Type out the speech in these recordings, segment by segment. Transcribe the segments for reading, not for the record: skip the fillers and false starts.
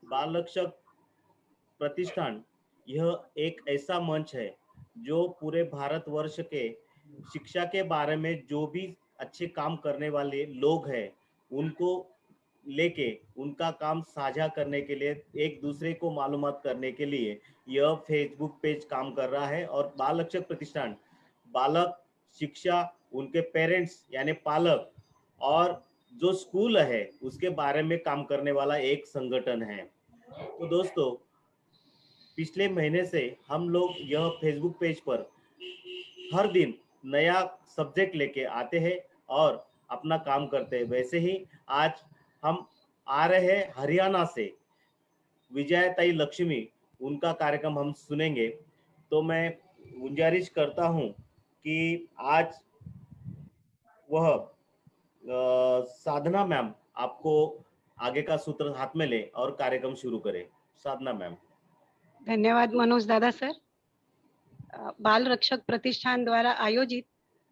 बाल रक्षक प्रतिष्ठान यह एक ऐसा मंच है जो पूरे भारतवर्ष के शिक्षा के बारे में जो भी अच्छे काम करने वाले लोग हैं उनको लेके उनका काम साझा करने के लिए, एक दूसरे को मालूमात करने के लिए यह फेसबुक पेज काम कर रहा है। और बाल रक्षक प्रतिष्ठान बालक शिक्षा, उनके पेरेंट्स यानी पालक और जो स्कूल है उसके बारे में काम करने वाला एक संगठन है। तो दोस्तों, पिछले महीने से हम लोग यह फेसबुक पेज पर हर दिन नया सब्जेक्ट लेके आते हैं और अपना काम करते हैं। वैसे ही आज हम आ रहे हैं हरियाणा से, विजयताई लक्ष्मी, उनका कार्यक्रम हम सुनेंगे। तो मैं गुजारिश करता हूं कि आज वह साधना मैम आपको आगे का सूत्र हाथ में ले और कार्यक्रम शुरू करें। साधना मैम। धन्यवाद मनोज दादा सर। बाल रक्षक प्रतिष्ठान द्वारा आयोजित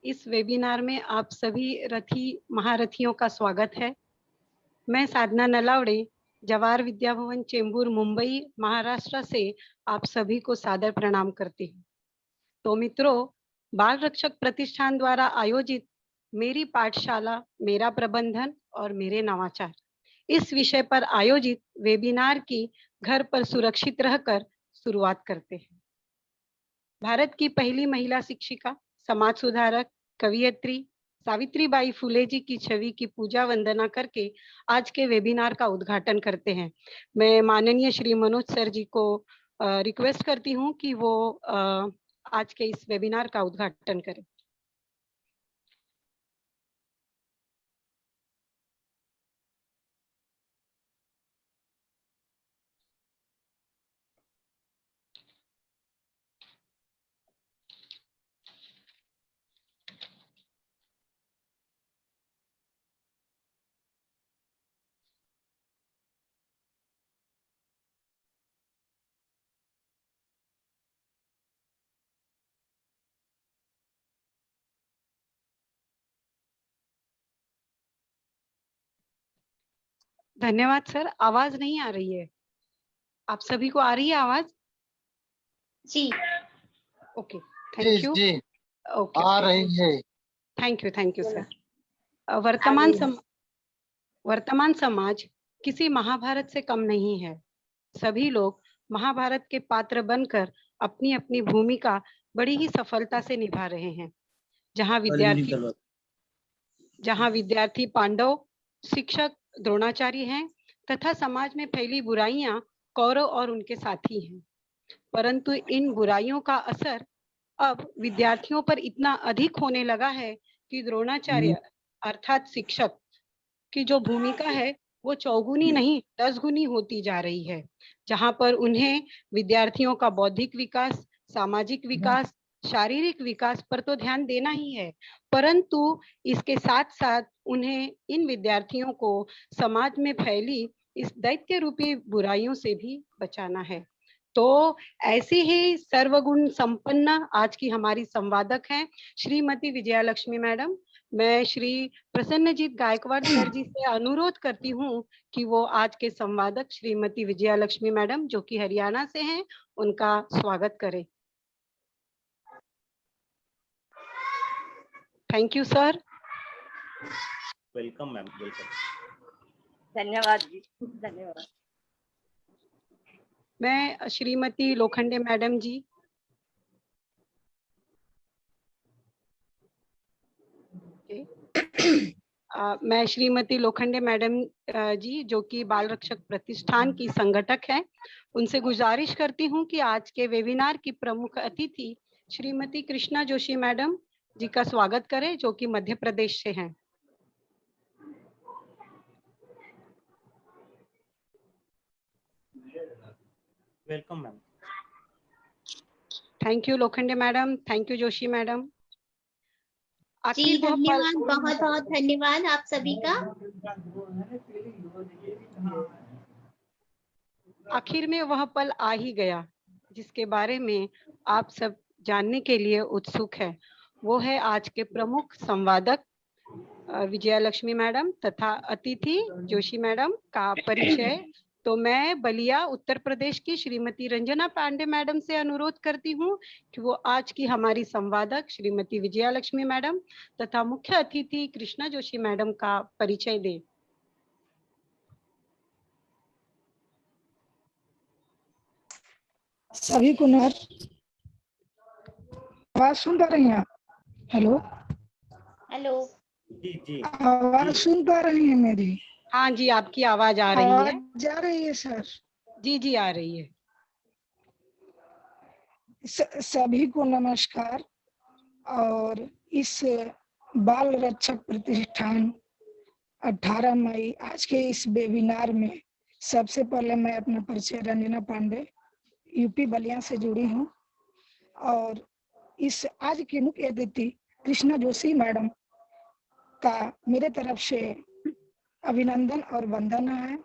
इस वेबिनार में आप सभी रथी महारथियों का स्वागत है। मैं साधना नलावड़े, जवाहर विद्या भवन चेंबूर मुंबई महाराष्ट्र से आप सभी को सादर प्रणाम करती हूँ। तो मित्रों, बाल रक्षक प्रतिष्ठान द्वारा आयोजित मेरी पाठशाला मेरा प्रबंधन और मेरे नवाचार इस विषय पर आयोजित वेबिनार की घर पर सुरक्षित रहकर शुरुआत करते हैं। भारत की पहली महिला शिक्षिका, समाज सुधारक, कवियत्री सावित्रीबाई फुले जी की छवि की पूजा वंदना करके आज के वेबिनार का उद्घाटन करते हैं। मैं माननीय श्री मनोज सर जी को रिक्वेस्ट करती हूँ कि वो आज के इस वेबिनार का उद्घाटन करें। धन्यवाद सर। आवाज नहीं आ रही है, आप सभी को आ रही है आवाज? जी ओके, थैंक यू। ओके, आ रही है। Thank you sir. वर्तमान समाज किसी महाभारत से कम नहीं है। सभी लोग महाभारत के पात्र बनकर अपनी अपनी भूमिका बड़ी ही सफलता से निभा रहे हैं। जहाँ विद्यार्थी पांडव, शिक्षक द्रोणाचार्य हैं तथा समाज में फैली बुराइयां कौरव और उनके साथी हैं। परंतु इन बुराइयों का असर अब विद्यार्थियों पर इतना अधिक होने लगा है कि द्रोणाचार्य अर्थात शिक्षक की जो भूमिका है वो चौगुनी नहीं 10 गुनी होती जा रही है। जहां पर उन्हें विद्यार्थियों का बौद्धिक विकास, सामाजिक विकास, शारीरिक विकास पर तो ध्यान देना ही है, परंतु इसके साथ साथ उन्हें इन विद्यार्थियों को समाज में फैली इस दैत्य रूपी बुराइयों से भी बचाना है। तो ऐसे ही सर्वगुण संपन्न आज की हमारी संवादक हैं श्रीमती विजयालक्ष्मी मैडम। मैं श्री प्रसन्नजीत गायकवाड़ सर जी से अनुरोध करती हूँ कि वो आज के संवादक श्रीमती विजयालक्ष्मी मैडम जो कि हरियाणा से हैं उनका स्वागत करें। Thank you sir. Welcome ma'am, welcome. धन्यवाद जी, धन्यवाद। मैं श्रीमती लोखंडे मैडम जी, मैं श्रीमती लोखंडे मैडम जी जो कि बाल रक्षक प्रतिष्ठान की संगठक हैं, उनसे गुजारिश करती हूं कि आज के वेबिनार की प्रमुख अतिथि श्रीमती कृष्णा जोशी मैडम जी का स्वागत करें जो कि मध्य प्रदेश से हैं। Welcome ma'am. Thank you Lokhande madam, thank you Joshi madam. जी धन्यवाद, बहुत बहुत धन्यवाद आप सभी का। आखिर में वह पल आ ही गया जिसके बारे में आप सब जानने के लिए उत्सुक है। वो है आज के प्रमुख संवादक विजयालक्ष्मी मैडम तथा अतिथि जोशी मैडम का परिचय तो मैं बलिया उत्तर प्रदेश की श्रीमती रंजना पांडे मैडम से अनुरोध करती हूँ कि वो आज की हमारी संवादक श्रीमती विजया लक्ष्मी मैडम तथा मुख्य अतिथि कृष्णा जोशी मैडम का परिचय दें। सभी को आवाज सुन पा रही हैं? Hello hello. जी जी आवाज सुन पा रही है मेरी? हाँ जी, आपकी आवाज आ रही है। आवाज जा रही है सर? जी जी आ रही है। सभी को नमस्कार। और इस बाल रक्षक प्रतिष्ठान 18 मई आज के इस वेबिनार में सबसे पहले मैं अपना परिचय रंजना पांडे यूपी बलिया से जुड़ी हूँ और इस आज की मुख्य अतिथि कृष्णा जोशी मैडम का मेरे तरफ से अभिनंदन और वंदन है।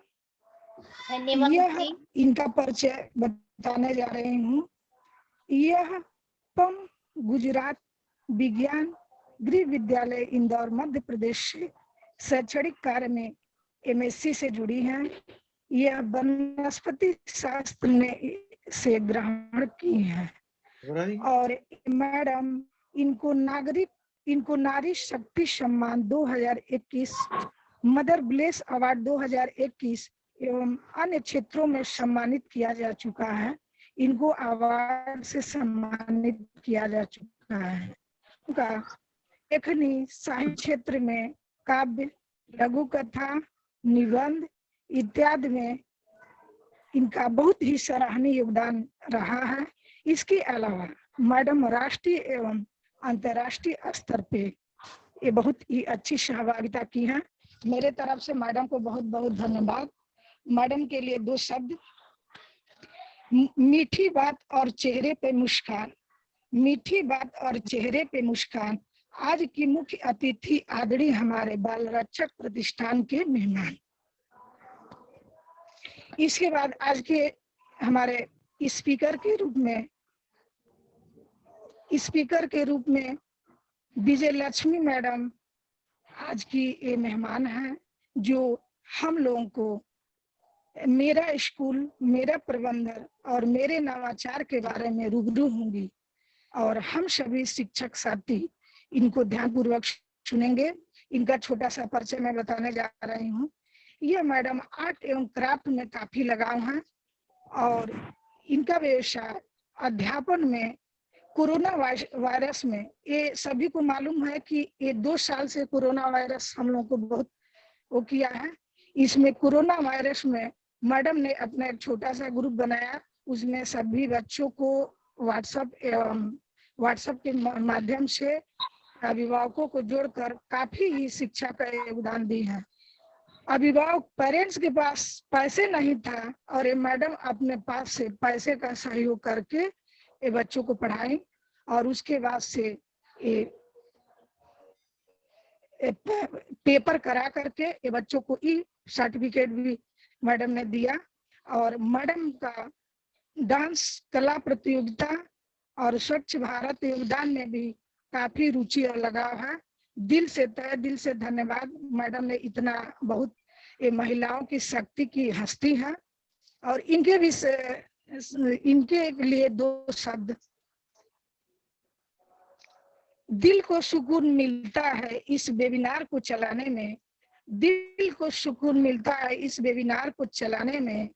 धन्यवाद यह जी। इनका परिचय बताने जा रही हूँ। यह पम गुजरात विज्ञान गृह विद्यालय इंदौर मध्य प्रदेश से शैक्षणिक कार्य में MSc से जुड़ी हैं। यह वनस्पति शास्त्र में से ग्रहण की है और मैडम इनको नारी Shakti Samman 2021, mother glace award 2021 एवं अन्य क्षेत्रों में सम्मानित किया जा चुका है। इनको अवार्ड से सम्मानित किया जा चुका है। उनका लेखनी साहित्य क्षेत्र में काव्य, लघु कथा, निबंध इत्यादि में इनका बहुत ही सराहनीय योगदान रहा है। इसके अलावा मैडम राष्ट्रीय एवं अंतर्राष्ट्रीय स्तर पे ये बहुत ही अच्छी सहभागिता की है। मेरे तरफ से मैडम को बहुत बहुत धन्यवाद। मैडम के लिए 2 शब्द, मीठी बात और चेहरे पे मुस्कान। मीठी बात और चेहरे पे मुस्कान आज की मुख्य अतिथि आदरणीय हमारे बाल रक्षक प्रतिष्ठान के मेहमान। इसके बाद आज के हमारे स्पीकर के रूप में विजय लक्ष्मी मैडम आज की ये मेहमान हैं, जो हम लोगों को मेरा स्कूल, मेरा प्रबंधन और मेरे नवाचार के बारे में रूबरू होंगी और हम सभी शिक्षक साथी इनको ध्यानपूर्वक सुनेंगे। इनका छोटा सा परिचय मैं बताने जा रही हूँ। यह मैडम आर्ट एवं क्राफ्ट में काफी लगाव है और इनका व्यवसाय अध्यापन में कोरोना वायरस में, ये सभी को मालूम है कि ये 2 साल से कोरोना वायरस हम लोग को बहुत वो किया है। इसमें कोरोना वायरस में मैडम ने अपना एक छोटा सा ग्रुप बनाया, उसमें सभी बच्चों को व्हाट्सएप के माध्यम से अभिभावकों को जोड़कर काफी ही शिक्षा का योगदान दी है। अभिभावक पेरेंट्स के पास पैसे नहीं था और ये मैडम अपने पास से पैसे का सहयोग करके ये बच्चों को पढ़ाई और उसके बाद से ये पेपर करा करके ये बच्चों को सर्टिफिकेट भी मैडम ने दिया। और मैडम का डांस कला प्रतियोगिता और स्वच्छ भारत योगदान में भी काफी रुचि और लगाव है। दिल से धन्यवाद। मैडम ने इतना बहुत, ये महिलाओं की शक्ति की हस्ती है और इनके लिए 2 शब्द। दिल को सुकून मिलता है इस वेबिनार को चलाने में, दिल को सुकून मिलता है इस वेबिनार को चलाने में।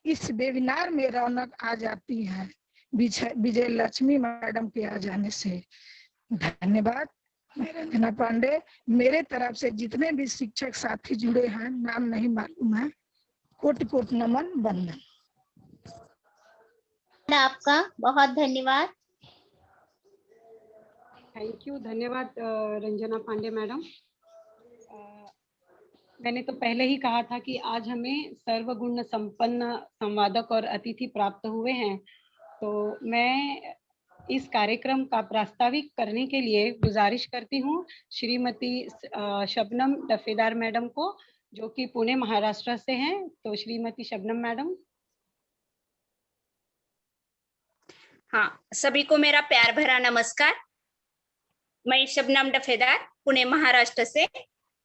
इस वेबिनार में रौनक आ जाती है विजय लक्ष्मी मैडम के आ जाने से। धन्यवाद। मैं रंजना पांडे, मेरे तरफ से जितने भी शिक्षक साथी जुड़े हैं, नाम नहीं मालूम है, कोटि कोटि नमन वंदन। आपका बहुत धन्यवाद। थैंक यू, धन्यवाद रंजना पांडे मैडम। मैंने तो पहले ही कहा था कि आज हमें सर्वगुण संपन्न संवादक और अतिथि प्राप्त हुए हैं, तो मैं इस कार्यक्रम का प्रास्ताविक करने के लिए गुजारिश करती हूँ श्रीमती शबनम डफेदार मैडम को, जो कि पुणे महाराष्ट्र से हैं। तो श्रीमती शबनम मैडम। हाँ, सभी को मेरा प्यार भरा नमस्कार। मैं शबनम डफेदार पुणे महाराष्ट्र से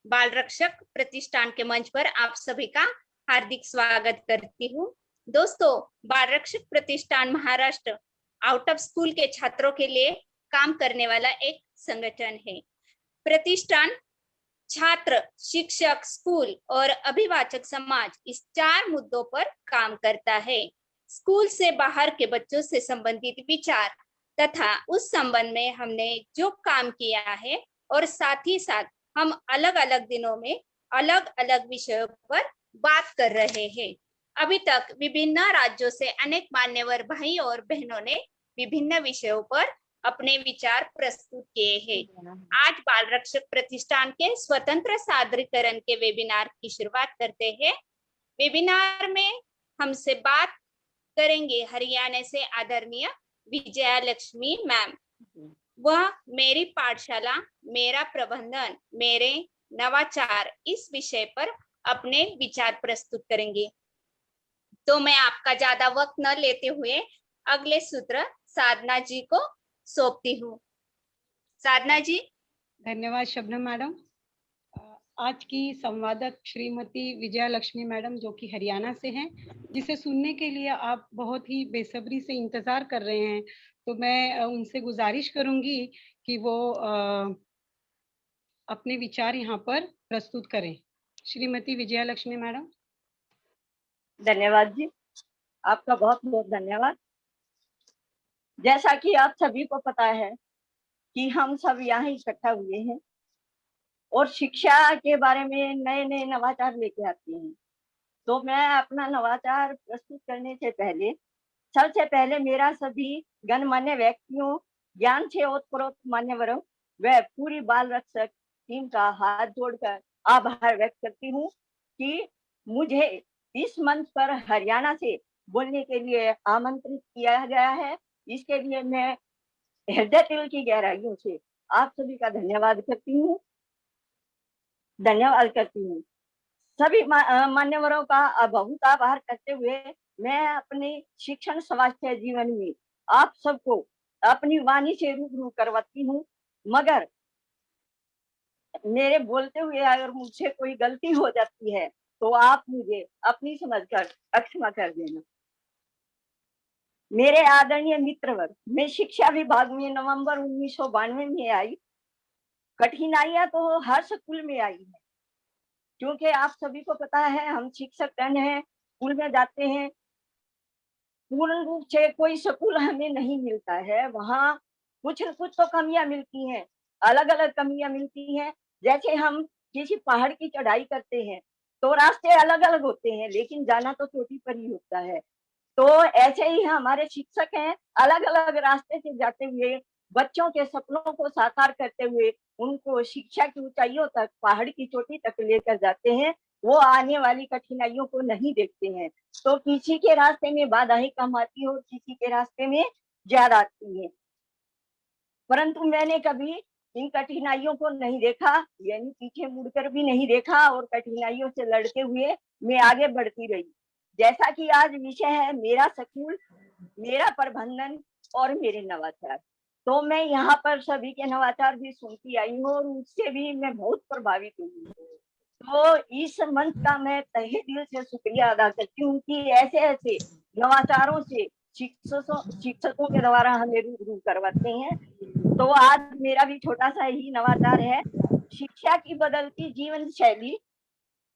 बाल रक्षक प्रतिष्ठान के मंच पर आप सभी का हार्दिक स्वागत करती हूँ। दोस्तों, बाल रक्षक प्रतिष्ठान महाराष्ट्र आउट ऑफ स्कूल के छात्रों के लिए काम करने वाला एक संगठन है। प्रतिष्ठान छात्र, शिक्षक, स्कूल और अभिभावक समाज इस 4 मुद्दों पर काम करता है। स्कूल से बाहर के बच्चों से संबंधित विचार तथा उस संबंध में हमने जो काम किया है और साथ ही साथ हम अलग अलग दिनों में अलग अलग विषयों पर बात कर रहे हैं। अभी तक विभिन्न राज्यों से अनेक मान्यवर भाई और बहनों ने विभिन्न विषयों पर अपने विचार प्रस्तुत किए हैं। आज बाल रक्षक प्रतिष्ठान के स्वतंत्र सादरीकरण के वेबिनार की शुरुआत करते हैं। वेबिनार में हमसे बात करेंगे हरियाणा से आदरणीय विजया लक्ष्मी मैम। वह मेरी पाठशाला, मेरा प्रबंधन, मेरे नवाचार इस विषय पर अपने विचार प्रस्तुत करेंगे। तो मैं आपका ज्यादा वक्त न लेते हुए अगले सूत्र साधना जी को सौंपती हूँ। साधना जी। धन्यवाद शबनम मैडम। आज की संवादक श्रीमती विजया लक्ष्मी मैडम, जो कि हरियाणा से हैं, जिसे सुनने के लिए आप बहुत ही बेसब्री से इंतजार कर रहे हैं, तो मैं उनसे गुजारिश करूंगी कि वो अपने विचार यहाँ पर प्रस्तुत करें। श्रीमती विजया लक्ष्मी मैडम। धन्यवाद जी, आपका बहुत बहुत धन्यवाद। जैसा कि आप सभी को पता है कि हम सब यहाँ इकट्ठा हुए हैं और शिक्षा के बारे में नए नए नवाचार लेके आते हैं। तो मैं अपना नवाचार प्रस्तुत करने से पहले सबसे पहले मेरा सभी गणमान्य व्यक्तियों, ज्ञान से ओतप्रोत मान्यवरों व पूरी बाल रक्षक टीम का हाथ जोड़कर आभार व्यक्त करती हूँ कि मुझे इस मंच पर हरियाणा से बोलने के लिए आमंत्रित किया गया है। इसके लिए मैं हृदय दिल की गहराइयों से आप सभी का धन्यवाद करती हूँ। सभी मान्यवरों का बहुत आभार करते हुए मैं अपने शिक्षण स्वास्थ्य जीवन में आप सबको अपनी वाणी से रूबरू करवाती हूँ। मगर मेरे बोलते हुए अगर मुझसे कोई गलती हो जाती है तो आप मुझे अपनी समझकर क्षमा कर देना। मेरे आदरणीय मित्रवर्ग, मैं शिक्षा विभाग में नवंबर 1992 में आई। कठिनाइयां तो हर स्कूल में आई है, क्योंकि आप सभी को पता है हम शिक्षक गण हैं, स्कूल में जाते हैं, पूर्ण रूप से कोई स्कूल हमें नहीं मिलता है। वहाँ कुछ न कुछ तो कमियां मिलती हैं, अलग अलग कमियां मिलती हैं। जैसे हम किसी पहाड़ की चढ़ाई करते हैं तो रास्ते अलग अलग होते हैं, लेकिन जाना तो चोटी पर ही होता है। तो ऐसे ही हमारे शिक्षक हैं, अलग अलग रास्ते से जाते हुए बच्चों के सपनों को साकार करते हुए उनको शिक्षा की ऊंचाइयों तक, पहाड़ की चोटी तक लेकर जाते हैं। वो आने वाली कठिनाइयों को नहीं देखते हैं। तो किसी के रास्ते में बाधाएं कम आती है और किसी के रास्ते में ज्यादा आती है, परंतु मैंने कभी इन कठिनाइयों को नहीं देखा, यानी पीछे मुड़कर भी नहीं देखा और कठिनाइयों से लड़ते हुए मैं आगे बढ़ती रही। जैसा कि आज विषय है मेरा स्कूल, मेरा प्रबंधन और मेरे नवाचार, तो मैं यहाँ पर सभी के नवाचार भी सुनती आई हूँ और उससे भी मैं बहुत प्रभावित हुई। तो इस मंच का मैं तहे दिल से शुक्रिया अदा करती हूँ कि ऐसे ऐसे नवाचारों से शिक्षकों के द्वारा हमें रूबरू करवाते हैं। तो आज मेरा भी छोटा सा ही नवाचार है, शिक्षा की बदलती जीवन शैली,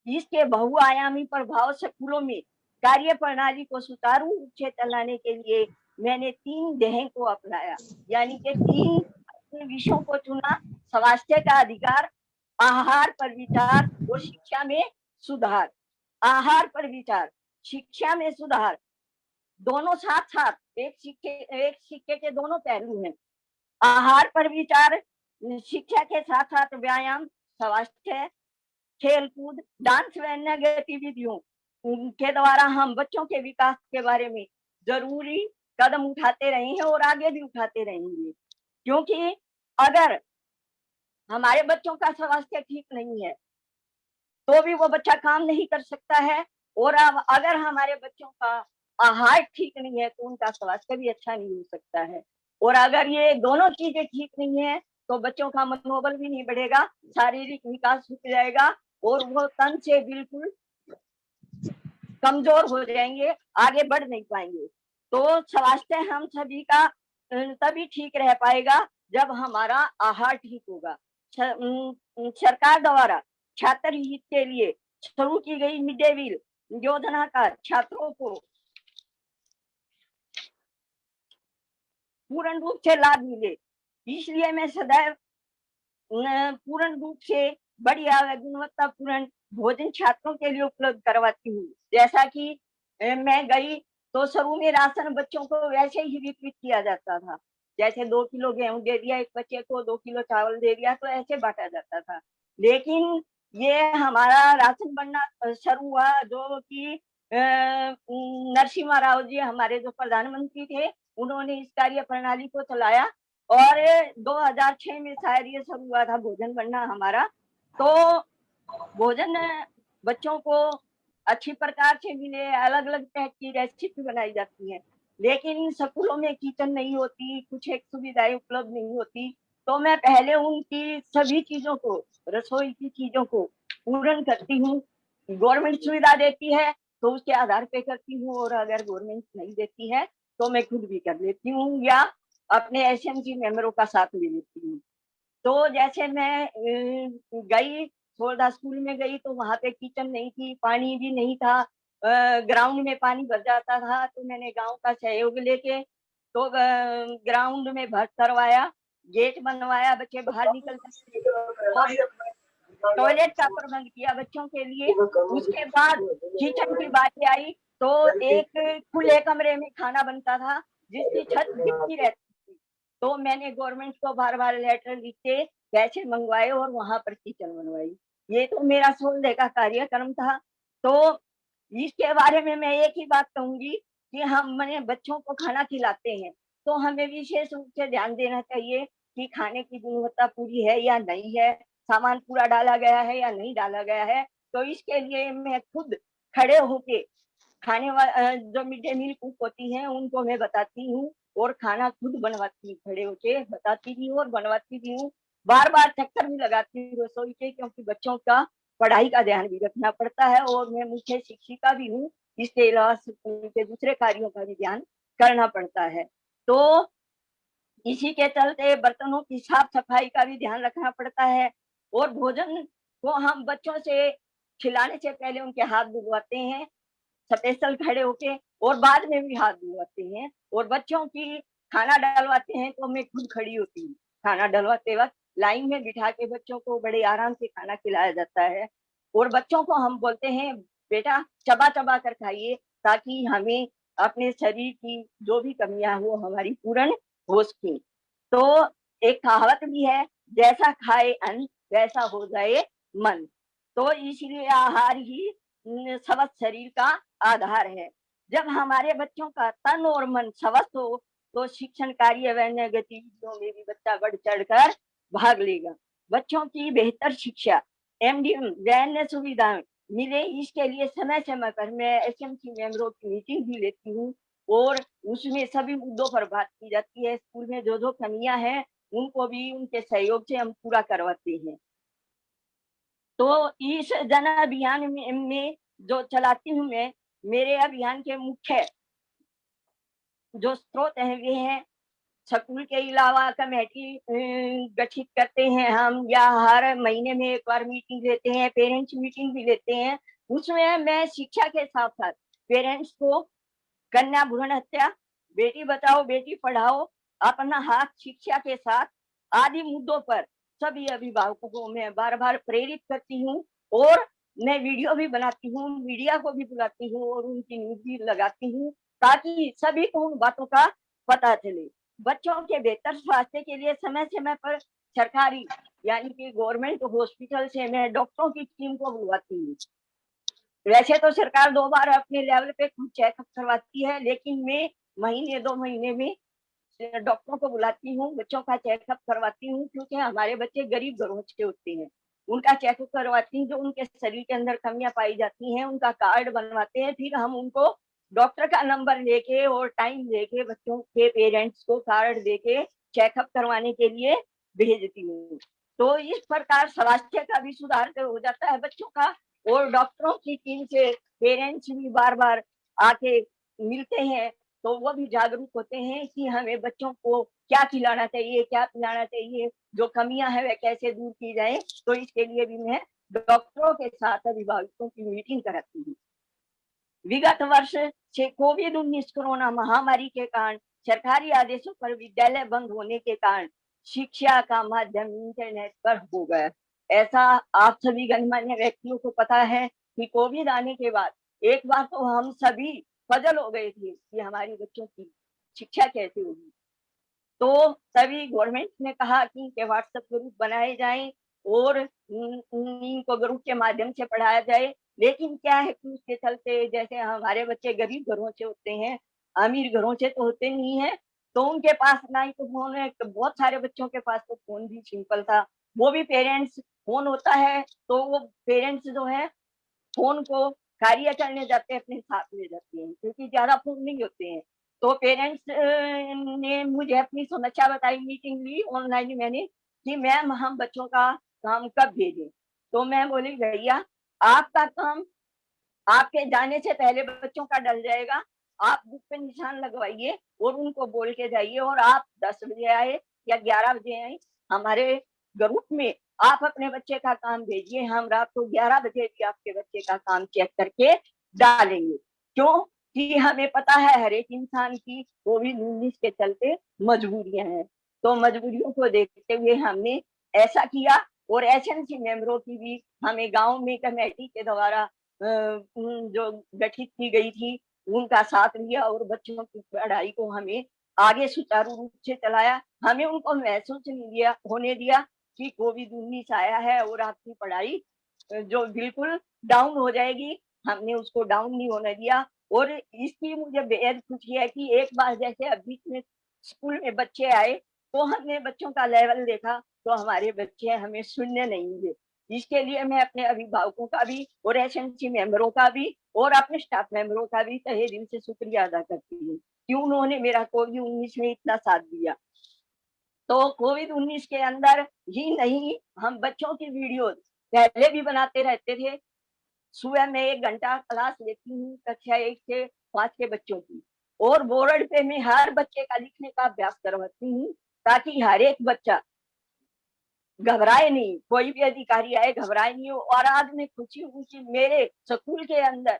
इसके बहुआयामी प्रभाव स्कूलों में कार्य प्रणाली को सुचारू रूप से चलाने के लिए मैंने 3 ध्येय को अपनाया, यानी कि 3 विषयों को चुना। स्वास्थ्य का अधिकार, आहार पर विचार और शिक्षा में सुधार। आहार पर विचार, शिक्षा में सुधार, दोनों साथ साथ एक सिक्के के दोनों पहलू हैं। आहार पर विचार शिक्षा के साथ साथ व्यायाम, स्वास्थ्य, खेलकूद, डांस व अन्य गतिविधियों के द्वारा हम बच्चों के विकास के बारे में जरूरी कदम उठाते रहे हैं और आगे भी उठाते रहेंगे। क्योंकि अगर हमारे बच्चों का स्वास्थ्य ठीक नहीं है तो भी वो बच्चा काम नहीं कर सकता है, और अगर हमारे बच्चों का आहार ठीक नहीं है तो उनका स्वास्थ्य भी अच्छा नहीं हो सकता है। और अगर ये दोनों चीजें ठीक नहीं है तो बच्चों का मनोबल भी नहीं बढ़ेगा, शारीरिक विकास रुक जाएगा और वो तन से बिल्कुल कमजोर हो जाएंगे, आगे बढ़ नहीं पाएंगे। तो स्वास्थ्य हम सभी का तभी ठीक रह पाएगा जब हमारा आहार ठीक होगा। सरकार द्वारा छात्र हित के लिए शुरू की गई मिड डे मील योजना का छात्रों को पूर्ण रूप से लाभ मिले, इसलिए मैं सदैव पूर्ण रूप से बढ़िया गुणवत्तापूर्ण भोजन छात्रों के लिए उपलब्ध करवाती हूँ। जैसा कि मैं गई तो शुरू में राशन बच्चों को वैसे ही वितरित किया जाता था, जैसे 2 किलो गेहूं दे दिया एक बच्चे को, 2 किलो चावल दे दिया, तो ऐसे बांटा जाता था। लेकिन ये हमारा राशन बनना शुरू हुआ जो कि नरसिम्हा राव जी हमारे जो प्रधानमंत्री थे, उन्होंने इस कार्य प्रणाली को चलाया और 2006 में शायद ये शुरू हुआ था भोजन बनना हमारा। तो भोजन बच्चों को अच्छी प्रकार से मिले, अलग अलग तरह की रेसिपी बनाई जाती है, लेकिन स्कूलों में किचन नहीं होती, कुछ एक सुविधाएं उपलब्ध नहीं होती। तो मैं पहले उनकी सभी चीजों को, रसोई की चीजों को पूर्ण करती हूँ। गवर्नमेंट सुविधा देती है तो उसके आधार पे करती हूँ, और अगर गवर्नमेंट नहीं देती है तो मैं खुद भी कर लेती हूँ या अपने एसएमसी मेंबरों का साथ ले लेती हूँ। तो जैसे मैं गई सोरदा स्कूल में गई तो वहां पे किचन नहीं थी, पानी भी नहीं था, ग्राउंड में पानी भर जाता था। तो मैंने गांव का सहयोग लेके तो ग्राउंड में भर करवाया, गेट बनवाया, बच्चे बाहर निकलते, टॉयलेट का प्रबंध किया बच्चों के लिए। उसके बाद किचन की बात आई तो एक खुले कमरे में खाना बनता था जिसकी छत गिरती रहती थी। तो मैंने गवर्नमेंट को बार बार लेटर लिख के पैसे मंगवाए और वहां पर किचन बनवाई। ये तो मेरा सोलह का कार्यक्रम था। तो इसके बारे में मैं एक ही बात कहूंगी कि हम मैंने बच्चों को खाना खिलाते हैं तो हमें विशेष रूप से ध्यान देना चाहिए कि खाने की गुणवत्ता पूरी है या नहीं है, सामान पूरा डाला गया है या नहीं डाला गया है। तो इसके लिए मैं खुद खड़े होके खाने वाला जो मिड डे मील कुक होती हैं उनको मैं बताती हूँ और खाना खुद बनवाती हूँ, खड़े होके बताती भी हूँ और बनवाती भी हूँ। बार बार चक्कर भी लगाती हूँ रसोई के, क्योंकि बच्चों का पढ़ाई का ध्यान भी रखना पड़ता है और मैं मुख्य शिक्षिका भी हूँ, इसके अलावा उनके दूसरे कार्यों का भी ध्यान करना पड़ता है। तो इसी के चलते बर्तनों की साफ सफाई का भी ध्यान रखना पड़ता है और भोजन को हम बच्चों से खिलाने से पहले उनके हाथ धुलवाते हैं स्पेशल खड़े होके, और बाद में भी हाथ धुलवाते हैं। और बच्चों की खाना डलवाते हैं तो मैं खुद खड़ी होती हूँ, खाना डलवाते वक्त लाइन में बिठा के बच्चों को बड़े आराम से खाना खिलाया जाता है। और बच्चों को हम बोलते हैं बेटा चबा चबा कर खाइए ताकि हमें अपने शरीर की जो भी कमियां वो हमारी पूर्ण हो सके। तो एक कहावत भी है, जैसा खाए अन्न वैसा हो जाए मन। तो इसलिए आहार ही स्वस्थ शरीर का आधार है। जब हमारे बच्चों का तन और मन स्वस्थ हो तो शिक्षण कार्य व अन्य गतिविधियों में भी बच्चा बढ़ चढ़कर भाग लेगा। बच्चों की बेहतर शिक्षा एमडीएम व अन्य सुविधाएं मिले, इसके लिए समय समय पर मैं एसएमसी मेंबरों की मीटिंग भी लेती हूँ और उसमें सभी मुद्दों पर बात की जाती है। स्कूल में जो जो कमियां हैं उनको भी उनके सहयोग से हम पूरा करवाते हैं। तो इस जन अभियान में जो चलाती हूँ मैं, मेरे अभियान के मुख्य जो स्रोत हैं वे हैं स्कूल के अलावा कमेटी गठित करते हैं हम, या हर महीने में एक बार मीटिंग लेते हैं, पेरेंट्स मीटिंग भी लेते हैं। उसमें मैं शिक्षा के साथ साथ पेरेंट्स को कन्या भ्रूण हत्या, बेटी बचाओ बेटी पढ़ाओ, अपना हाथ शिक्षा के साथ आदि मुद्दों पर सभी अभिभावकों को मैं बार बार प्रेरित करती हूँ और मैं वीडियो भी बनाती हूँ, मीडिया को भी बुलाती हूँ और उनकी न्यूज भी लगाती हूँ ताकि सभी को उन बातों का पता चले। बच्चों के बेहतर स्वास्थ्य के लिए समय समय पर सरकारी यानी कि गवर्नमेंट हॉस्पिटल से मैं डॉक्टरों की टीम को बुलवाती हूँ। वैसे तो सरकार 2 बार अपने लेवल पे खुद चेकअप करवाती है, लेकिन मैं महीने 2 महीने में डॉक्टरों को बुलाती हूँ, बच्चों का चेकअप करवाती हूँ, क्योंकि हमारे बच्चे गरीब घरों के होते हैं। उनका चेकअप करवाती हूँ, जो उनके शरीर के अंदर कमियां पाई जाती हैं उनका कार्ड बनवाते हैं, फिर हम उनको डॉक्टर का नंबर लेके और टाइम लेके बच्चों के पेरेंट्स को कार्ड देके चेकअप करवाने के लिए भेजती हूँ। तो इस प्रकार स्वास्थ्य का भी सुधार हो जाता है बच्चों का और डॉक्टरों की टीम से पेरेंट्स भी बार बार आके मिलते हैं, तो वो भी जागरूक होते हैं कि हमें बच्चों को क्या खिलाना चाहिए, क्या पिलाना चाहिए, जो कमियां हैं वह कैसे दूर की जाए। तो इसके लिए भी मैं डॉक्टरों के साथ अभिभावकों की मीटिंग कराती हूँ। विगत वर्ष से कोविड-19 कोरोना महामारी के कारण सरकारी आदेशों पर विद्यालय बंद होने के कारण शिक्षा का माध्यम इंटरनेट पर हो गया। ऐसा आप सभी गणमान्य व्यक्तियों को पता है कि कोविड आने के बाद एक बार तो हम सभी पजल हो गए थे कि हमारी बच्चों की शिक्षा कैसे होगी। तो तभी गवर्नमेंट ने कहा कि व्हाट्सएप ग्रुप बनाए जाएं और इनको ग्रुप के माध्यम से पढ़ाया जाए। लेकिन क्या है कि उसके चलते जैसे हमारे बच्चे गरीब घरों से होते हैं, अमीर घरों से तो होते नहीं है, तो उनके पास ना ही तो फोन है। बहुत सारे बच्चों के पास तो फोन भी सिंपल था, वो भी पेरेंट्स फोन होता है तो वो पेरेंट्स जो है फोन को कार्य करने जाते हैं अपने साथ ले जाते हैं, क्योंकि ज्यादा फोन नहीं होते हैं। तो पेरेंट्स ने मुझे अपनी समस्या बताई, मीटिंग ली ऑनलाइन मैंने कि मैम हम बच्चों का काम कब भेजें। तो मैं बोली भैया आपका काम आपके जाने से पहले बच्चों का डल जाएगा, आप बुक पे निशान लगवाइए और उनको बोल के जाइए और आप 10 बजे आए या 11 बजे आए हमारे ग्रुप में आप अपने बच्चे का काम भेजिए, हम रात को 11 बजे भी आपके बच्चे का काम चेक करके डालेंगे। क्यों कि हमें पता है हर एक इंसान की कोविड-19 के चलते मजबूरियां हैं, तो मजबूरियों को देखते हुए हमने ऐसा किया। और एसएनसी मेंबरों की भी हमें गांव में कमेटी के द्वारा जो गठित की गई थी उनका साथ लिया और बच्चों की पढ़ाई को हमें आगे सुचारू रूप से चलाया। हमें उनको महसूस नहीं दिया होने दिया कि कोविड-19 आया है और आपकी पढ़ाई जो बिल्कुल डाउन हो जाएगी, हमने उसको डाउन नहीं होने दिया। और इसकी मुझे बेहद खुशी है कि एक बार जैसे अभी में स्कूल में बच्चे आए तो हमने बच्चों का लेवल देखा तो हमारे बच्चे हमें शून्य नहीं मिले। इसके लिए मैं अपने अभिभावकों का भी और एसएमसी मेंबरों का भी और अपने स्टाफ मेंबरों का भी तहे दिल से शुक्रिया अदा करती हूँ कि उन्होंने मेरा कोविड-19 में इतना साथ दिया। तो कोविड-19 के अंदर ही नहीं, हम बच्चों की वीडियो पहले भी बनाते रहते थे। सुबह में 1 घंटा क्लास लेती हूँ कक्षा 1 से 5 के बच्चों की, और बोर्ड पे मैं हर बच्चे का लिखने का अभ्यास करवाती हूँ ताकि हर एक बच्चा घबराए नहीं, कोई भी अधिकारी आए घबराए नहीं हो। और आज मैं खुशी हूँ कि मेरे स्कूल के अंदर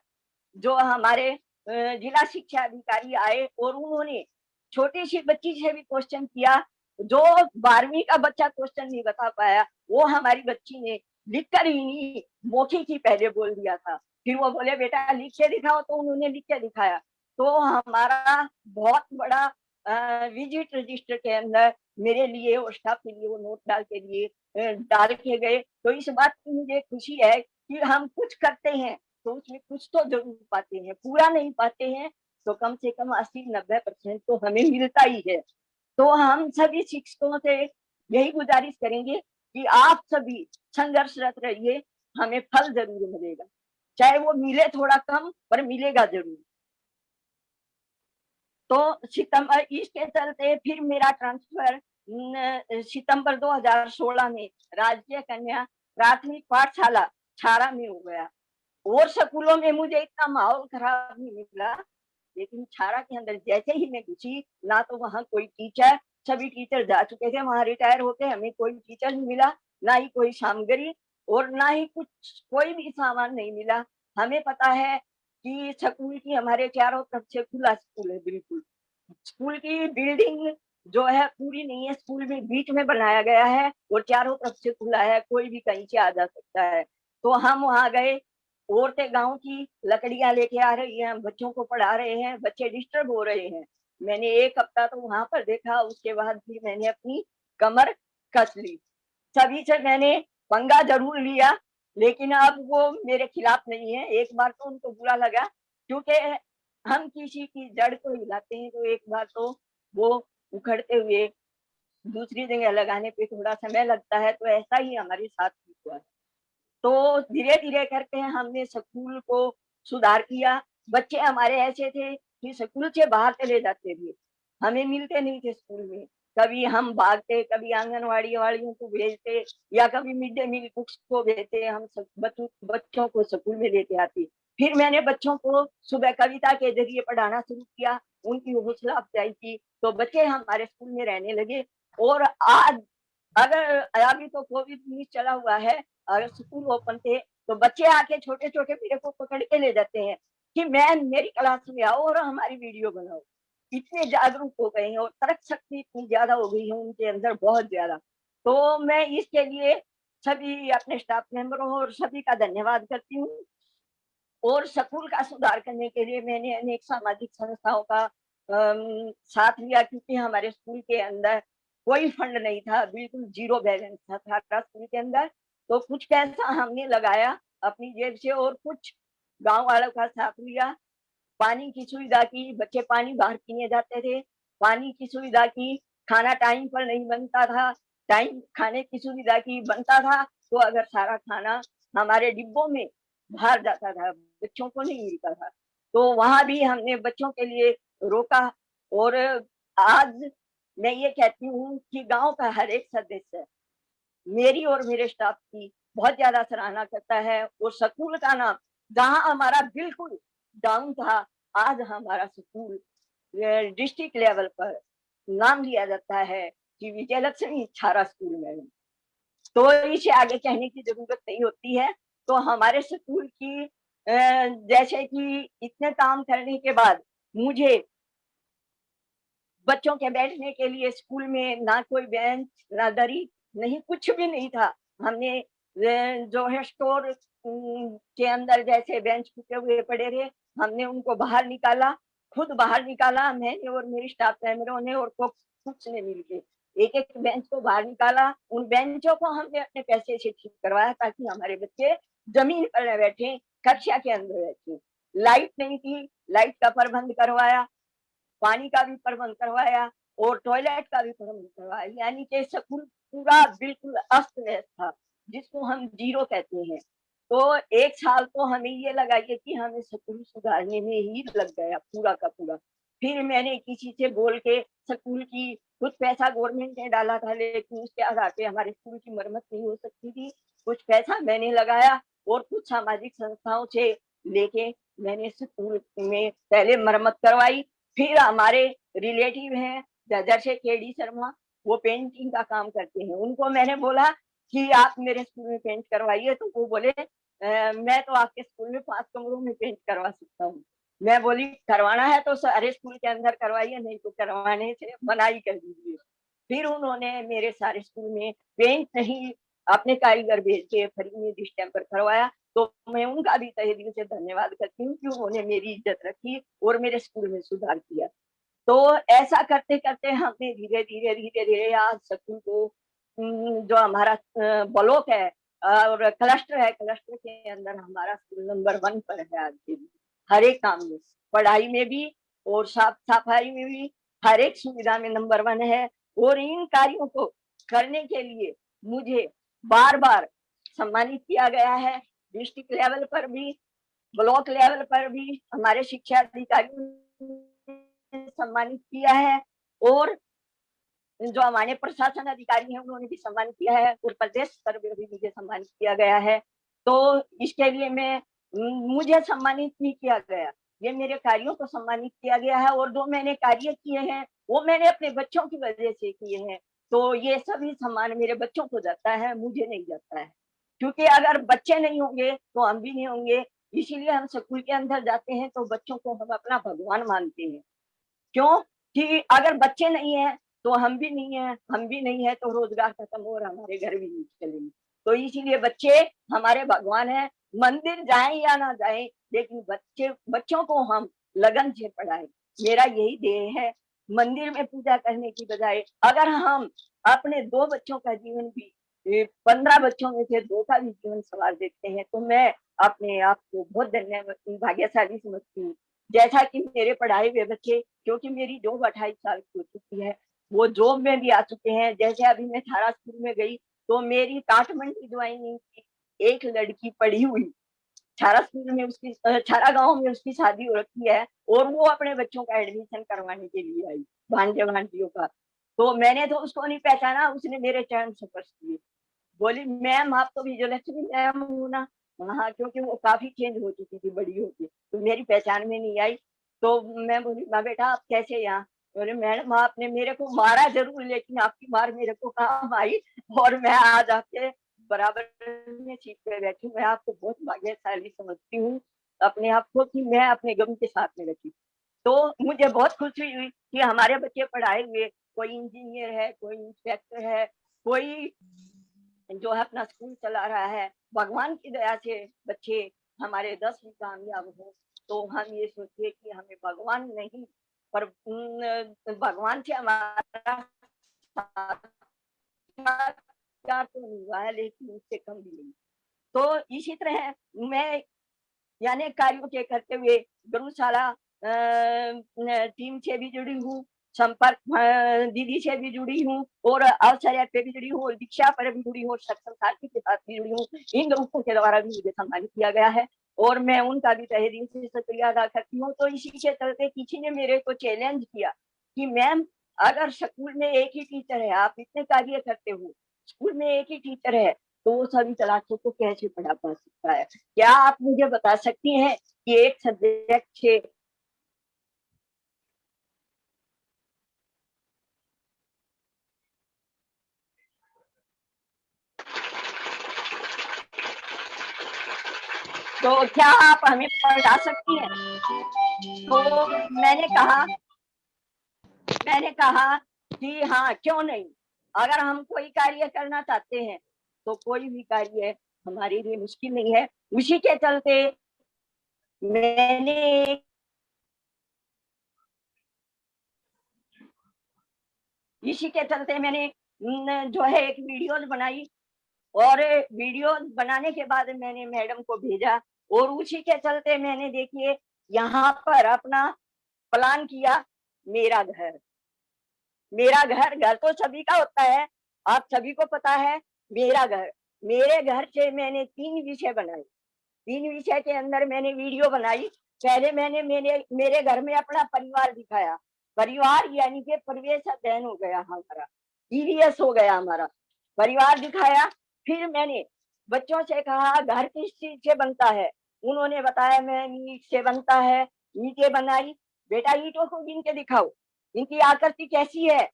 जो हमारे जिला शिक्षा अधिकारी आए और उन्होंने छोटी सी बच्ची से भी क्वेश्चन किया, जो 12वीं का बच्चा क्वेश्चन नहीं बता पाया वो हमारी बच्ची ने लिख कर ही नहीं मौखिक ही पहले बोल दिया था। फिर वो बोले बेटा लिख के दिखाओ, तो उन्होंने लिख के दिखाया। तो हमारा बहुत बड़ा विजिट रजिस्टर के अंदर मेरे लिए और स्टाफ के लिए वो नोट डाल के गए। तो इस बात की मुझे खुशी है कि हम कुछ करते हैं तो उसमें कुछ तो जरूर पाते हैं, पूरा नहीं पाते हैं तो कम से कम 80-90% तो हमें मिलता ही है। तो हम सभी शिक्षकों से यही गुजारिश करेंगे कि आप सभी संघर्षरत रहिए, हमें फल जरूर मिलेगा, चाहे वो मिले थोड़ा कम पर मिलेगा जरूर। तो सितंबर इसके चलते फिर मेरा ट्रांसफर सितंबर 2016 में राजकीय कन्या प्राथमिक पाठशाला छारा में हो गया। और स्कूलों में मुझे इतना माहौल खराब नहीं मिला, लेकिन छारा के अंदर जैसे ही मैं घुसी ना तो वहाँ कोई टीचर, सभी टीचर जा चुके थे वहाँ रिटायर होके, हमें कोई टीचर नहीं मिला, ना ही कोई सामग्री और ना ही कुछ कोई भी सामान नहीं मिला। हमें पता है कि स्कूल की हमारे चारों तरफ से खुला स्कूल है, बिल्कुल स्कूल की बिल्डिंग जो है पूरी नहीं है, स्कूल में बीच में बनाया गया है और चारों तरफ से खुला है, कोई भी कहीं से आ जा सकता है। तो हम वहां गए, औरतें गांव की लकड़ियां लेके आ रही हैं, बच्चों को पढ़ा रहे हैं, बच्चे डिस्टर्ब हो रहे हैं। मैंने 1 हफ्ता तो वहां पर देखा, उसके बाद फिर मैंने अपनी कमर कस ली। सभी से मैंने पंगा जरूर लिया, लेकिन अब वो मेरे खिलाफ नहीं है। एक बार तो उनको बुरा लगा, क्योंकि हम किसी की जड़ को हिलाते हैं तो एक बार तो वो उखड़ते हुए दूसरी जगह लगाने पे थोड़ा समय लगता है, तो ऐसा ही हमारे साथ हुआ। तो धीरे धीरे करके हमने स्कूल को सुधार किया। बच्चे हमारे ऐसे थे कि स्कूल से बाहर चले जाते थे, हमें मिलते नहीं थे स्कूल में। कभी हम भागते, कभी आंगनवाड़ी वालियों को भेजते या कभी मिड डे मील कुक्स को भेजते, हम सब बच्चों को स्कूल में लेके आते। फिर मैंने बच्चों को सुबह कविता के जरिए पढ़ाना शुरू किया, उनकी हौसला अफजाई की, तो बच्चे हमारे स्कूल में रहने लगे। और आज अगर अभी तो कोविड-19 चला हुआ है, अगर स्कूल ओपन थे तो बच्चे आके छोटे छोटे मेरे को पकड़ के ले जाते हैं कि मैम मेरी क्लास में आओ और हमारी वीडियो बनाओ। इतने जागरूक हो गए हैं और तर्क शक्ति इतनी ज्यादा हो गई है उनके अंदर, बहुत ज्यादा। तो मैं इसके लिए सभी अपने स्टाफ मेंबरों और सभी का धन्यवाद करती हूँ। और स्कूल का सुधार करने के लिए मैंने अनेक सामाजिक संस्थाओं का साथ लिया, क्योंकि हमारे स्कूल के अंदर कोई फंड नहीं था, बिल्कुल जीरो बैलेंस था हमारा स्कूल के अंदर। तो कुछ पैसा हमने लगाया अपनी जेब से और कुछ गांव वालों का साथ लिया। पानी की सुविधा की, बच्चे पानी बाहर पीने जाते थे, पानी की सुविधा की, खाना टाइम पर नहीं बनता था, टाइम खाने की सुविधा की, बनता था तो अगर सारा खाना हमारे डिब्बों में बाहर जाता था, बच्चों को नहीं मिलता था, तो वहां भी हमने बच्चों के लिए रोका। और आज मैं ये कहती हूँ कि गांव का हर एक सदस्य मेरी और मेरे स्टाफ की बहुत ज्यादा सराहना करता है। और स्कूल का नाम जहाँ हमारा बिल्कुल डाउन था, आज हमारा स्कूल डिस्ट्रिक्ट लेवल पर नाम लिया जाता है कि विजयलक्ष्मी छारा स्कूल में। तो इसे आगे कहने की जरूरत नहीं होती है। तो हमारे स्कूल की जैसे कि इतने काम करने के बाद मुझे बच्चों के बैठने के लिए स्कूल में ना कोई बेंच ना दरी नहीं, कुछ भी नहीं था। हमने जो है स्टोर के अंदर जैसे बेंच टूटे हुए पड़े रहे, हमने उनको बाहर निकाला, खुद बाहर निकाला, मैंने और मेरी स्टाफ मेंबरों ने और कुछ ने मिलके एक एक बेंच को बाहर निकाला। उन बेंचों को हमने अपने पैसे से ठीक करवाया ताकि हमारे बच्चे जमीन पर न बैठे, कक्षा के अंदर बैठे। लाइट नहीं थी, लाइट का प्रबंध करवाया, पानी का भी प्रबंध करवाया और टॉयलेट का भी प्रबंध करवाया। यानी कि स्कूल पूरा बिल्कुल अस्त व्यस्त था, जिसको हम जीरो कहते हैं। तो एक साल तो हमें ये लगा कि हमें स्कूल सुधारने में ही लग गया पूरा का पूरा। फिर मैंने किसी से बोल के स्कूल की कुछ पैसा गवर्नमेंट ने डाला था, लेकिन उसके आधार पे हमारे स्कूल की मरम्मत नहीं हो सकती थी। कुछ पैसा मैंने लगाया और कुछ सामाजिक संस्थाओं से लेके मैंने स्कूल में पहले मरम्मत करवाई। फिर हमारे रिलेटिव हैं जैसे केडी शर्मा, वो पेंटिंग का काम करते हैं, उनको मैंने बोला कि आप मेरे स्कूल में पेंट करवाइए। तो वो बोले मैं तो आपके स्कूल में 5 कमरों में पेंट करवा सकता हूँ। मैं बोली करवाना है तो सारे स्कूल के अंदर करवाइए, नहीं तो करवाने से मनाही कर दीजिए। फिर उन्होंने मेरे सारे स्कूल में पेंट नहीं, अपने कारीगर भेज के फ्री में डिस्टेम्पर करवाया। तो मैं उनका भी तहे दिल से धन्यवाद करती हूँ कि उन्होंने मेरी इज्जत रखी और मेरे स्कूल में सुधार किया। तो ऐसा करते करते हमने धीरे धीरे आज स्कूल को जो हमारा ब्लॉक है और क्लस्टर है, क्लस्टर के अंदर हमारा स्कूल नंबर 1 पर है। आज के हर एक काम में, पढ़ाई में भी और साफ सफाई में भी, हर एक सुविधा में नंबर 1 है। और इन कार्यों को करने के लिए मुझे बार बार सम्मानित किया गया है, डिस्ट्रिक्ट लेवल पर भी, ब्लॉक लेवल पर भी हमारे शिक्षा अधिकारियों ने सम्मानित किया है और जो हमारे प्रशासन अधिकारी हैं उन्होंने भी सम्मानित किया है और प्रदेश स्तर पर भी मुझे सम्मानित किया गया है। तो इसके लिए मुझे सम्मानित नहीं किया गया, ये मेरे कार्यों को सम्मानित किया गया है। और जो मैंने कार्य किए हैं वो मैंने अपने बच्चों की वजह से किए हैं। तो ये सभी सम्मान मेरे बच्चों को जाता है, मुझे नहीं जाता है, क्योंकि अगर बच्चे नहीं होंगे तो हम भी नहीं होंगे। इसीलिए हम स्कूल के अंदर जाते हैं तो बच्चों को हम अपना भगवान मानते हैं। क्यों कि अगर बच्चे नहीं है तो हम भी नहीं है, हम भी नहीं है तो रोजगार खत्म और हमारे घर भी नहीं चलेंगे। तो इसीलिए बच्चे हमारे भगवान है। मंदिर जाएं या ना जाएं, लेकिन बच्चों को हम लगन से पढ़ाएं, मेरा यही ध्येय है। मंदिर में पूजा करने की बजाय अगर हम अपने 2 बच्चों का जीवन भी 15 बच्चों में से 2 का भी जीवन संवार देते हैं तो मैं अपने आप को बहुत भाग्यशाली समझती हूँ। जैसा कि मेरे पढ़ाए हुए बच्चे, क्योंकि मेरी जॉब 28 साल की हो चुकी है, वो जॉब में भी आ चुके हैं। जैसे अभी मैं छारा स्कूल में गई तो मेरी काठमंडी ज्वाइनिंग की एक लड़की पढ़ी हुई छारा स्कूल में, उसकी छारा गांव में उसकी शादी हो रखी है और वो अपने बच्चों का एडमिशन करवाने के लिए आई, भांजे भांजियों का। तो मैंने तो उसको नहीं पहचाना, उसने मेरे चरण स्पर्श किए। बोली मैम आप तो विजयलक्ष्मी मैम हो ना? हाँ, क्योंकि वो काफी चेंज हो चुकी थी, बड़ी होती, तो मेरी पहचान में नहीं आई। तो मैं बोली माँ बेटा आप कैसे यहाँ? बोले मैडम आपने मेरे को मारा जरूर, लेकिन आपकी मार मेरे को काम आई और मैं आज आपके बराबर में सीट पे बैठी। मैं आपको बहुत भाग्यशाली समझती हूँ अपने आप को कि मैं अपने गम के साथ में रखी। तो मुझे बहुत खुशी हुई कि हमारे बच्चे पढ़ाए हुए, कोई इंजीनियर है, कोई इंस्पेक्टर है, कोई जो है अपना स्कूल चला रहा है। भगवान की दया से बच्चे हमारे 10 भी कामयाब हो, तो हम ये सोचिए कि हमें भगवान नहीं पर भगवान से हमारा प्यार तो नहीं हुआ है, लेकिन उससे कम भी नहीं। तो इसी तरह मैं यानी कार्यों के करते हुए गरुशाला टीम से भी जुड़ी हूँ, संपर्क दीदी से भी जुड़ी हूँ, और अवसर ऐप पे भी जुड़ी हूँ, दीक्षा पर भी जुड़ी हूँ, सक्षम साथी के साथ भी जुड़ी हूँ। इन ग्रुपों के द्वारा भी मुझे सम्मानित किया गया है और मैं उनका भी तहे दिल से शुक्रिया अदा करती हूँ। तो इसी के चलते किसी ने मेरे को चैलेंज किया कि मैम अगर स्कूल में एक ही टीचर है, आप इतने कार्य करते हो, स्कूल में एक ही टीचर है, तो वो सभी क्लासों को कैसे पढ़ा पा सकता है? क्या आप मुझे बता सकती हैं कि एक सब्जेक्ट से तो क्या आप हमें पढ़ा सकती हैं? तो मैंने कहा कि हाँ क्यों नहीं, अगर हम कोई कार्य करना चाहते हैं तो कोई भी कार्य हमारे लिए मुश्किल नहीं है। उसी के चलते मैंने जो है एक वीडियो बनाई और वीडियो बनाने के बाद मैंने मैडम को भेजा और उसी के चलते मैंने देखिए यहाँ पर अपना प्लान किया। मेरा घर घर तो सभी का होता है, आप सभी को पता है। मेरे घर से मैंने 3 विषय बनाए। 3 विषय के अंदर मैंने वीडियो बनाई। पहले मैंने मेरे घर में अपना परिवार दिखाया। परिवार यानी कि परिवेश अध्ययन हो गया हमारा, ईवीएस हो गया हमारा, परिवार दिखाया। फिर मैंने बच्चों से कहा घर किस चीज से बनता है? उन्होंने बताया मैं ईंट से बनता है। ईंटें बनाई। बेटा ईंटों को गिन के दिखाओ, इनकी आकृति कैसी है?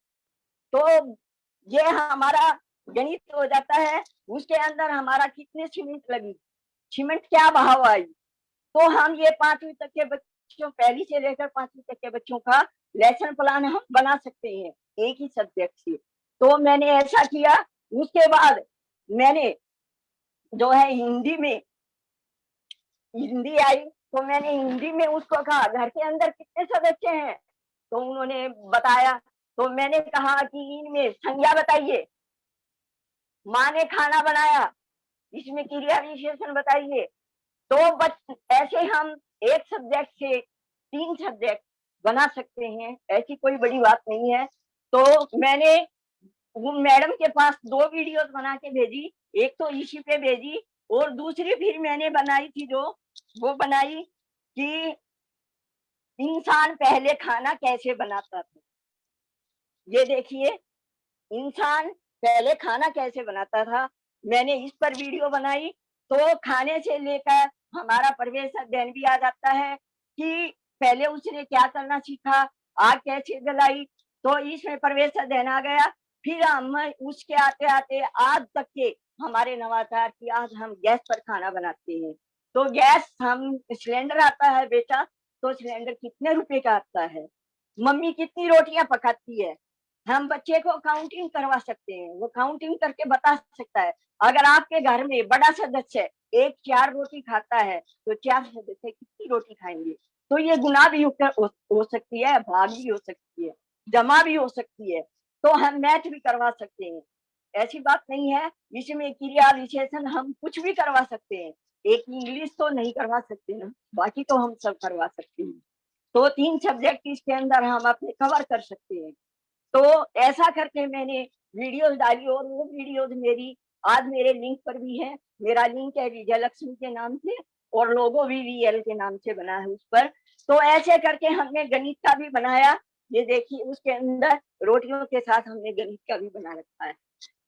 तो ये हमारा गणित हो जाता है। उसके अंदर हमारा कितने सीमेंट लगी, सीमेंट क्या भाव आई। तो हम ये 5वीं तक के बच्चों, पहली से लेकर 5वीं तक के बच्चों का लेसन प्लान हम बना सकते हैं एक ही सब्जेक्ट से। तो मैंने ऐसा किया। उसके बाद मैंने जो है हिंदी आई, तो मैंने हिंदी में उसको कहा घर के अंदर कितने सदस्य हैं? तो उन्होंने बताया। तो मैंने कहा कि इनमें संज्ञा बताइए, माँ ने खाना बनाया, इसमें क्रिया विशेषण बताइए। तो ऐसे हम एक सब्जेक्ट से 3 सब्जेक्ट बना सकते हैं, ऐसी कोई बड़ी बात नहीं है। तो मैंने वो मैडम के पास 2 वीडियोस बना के भेजी, एक तो इसी पे भेजी और दूसरी फिर मैंने बनाई थी जो वो बनाई कि इंसान पहले खाना कैसे बनाता था। ये देखिए इंसान पहले खाना कैसे बनाता था, मैंने इस पर वीडियो बनाई। तो खाने से लेकर हमारा परिवेश अध्ययन भी आ जाता है कि पहले उसने क्या करना सीखा, आग कैसे जलाई, तो इसमें परिवेश अध्ययन आ गया। फिर हम उसके आते आते आज तक के हमारे नवाचार की आज हम गैस पर खाना बनाते हैं। तो गैस हम सिलेंडर आता है बेटा, तो सिलेंडर कितने रुपए का आता है? मम्मी कितनी रोटियां पकाती है? हम बच्चे को काउंटिंग करवा सकते हैं, वो काउंटिंग करके बता सकता है। अगर आपके घर में बड़ा सदस्य एक 4 रोटी खाता है तो 4 सदस्य कितनी रोटी खाएंगे? तो ये गुना भी हो सकती है, भाग भी हो सकती है, जमा भी हो सकती है। तो हम मैथ भी करवा सकते हैं, ऐसी बात नहीं है। इसमें क्रिया विशेषण हम कुछ भी करवा सकते हैं। एक इंग्लिश तो नहीं करवा सकते ना, बाकी तो हम सब करवा सकते हैं। तो 3 सब्जेक्ट इसके अंदर हम अपने कवर कर सकते हैं। तो ऐसा करके मैंने वीडियोस डाली और वो वीडियोस मेरी आज मेरे लिंक पर भी है। मेरा लिंक है विजयलक्ष्मी के नाम से और लोगो भी VL के नाम से बना है उस पर। तो ऐसे करके हमने गणित का भी बनाया ये देखिए उसके अंदर रोटियों के साथ हमने गणित का भी बना रखा है।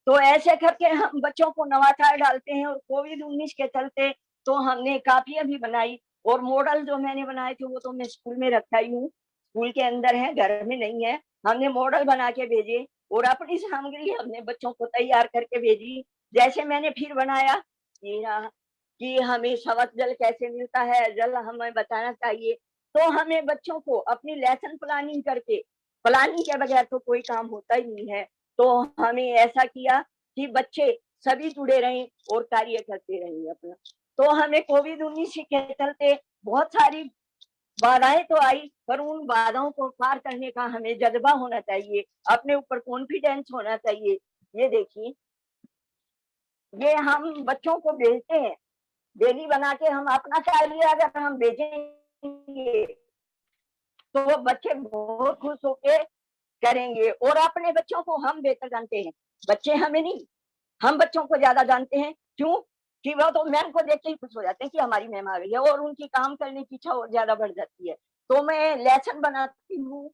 तो ऐसे करके हम बच्चों को नवाचार डालते हैं। और कोविड-19 के चलते तो हमने कापियां भी बनाई, और मॉडल जो मैंने बनाए थे वो तो मैं स्कूल में रखा ही हूँ, स्कूल के अंदर है, घर में नहीं है। हमने मॉडल बना के भेजे और अपनी सामग्री हमने बच्चों को तैयार करके भेजी। जैसे मैंने फिर बनाया कि हमें शवक जल कैसे मिलता है, जल हमें बताना चाहिए। तो हमें बच्चों को अपनी लेसन प्लानिंग करके, प्लानिंग के बगैर तो कोई काम होता ही नहीं है। तो हमें ऐसा किया कि बच्चे सभी जुड़े रहें और कार्य करते रहें अपना। तो हमें कोविड-19 के चलते बहुत सारी बाधाएं तो आई, पर उन बाधाओं को पार करने का हमें जज्बा होना चाहिए, अपने ऊपर कॉन्फिडेंस होना चाहिए। ये देखिए, ये हम बच्चों को भेजते हैं, डेली बना के हम अपना कार्य अगर हम भेजेंगे तो वो बच्चे बहुत खुश होके करेंगे। और अपने बच्चों को हम बेहतर जानते हैं, बच्चे हमें नहीं, हम बच्चों को ज्यादा जानते हैं। क्यों? कि वो तो मैम को देख के ही खुश हो जाते हैं कि हमारी मैम आ गई है, और उनकी काम करने की इच्छा और ज्यादा बढ़ जाती है। तो मैं लेसन बनाती हूँ,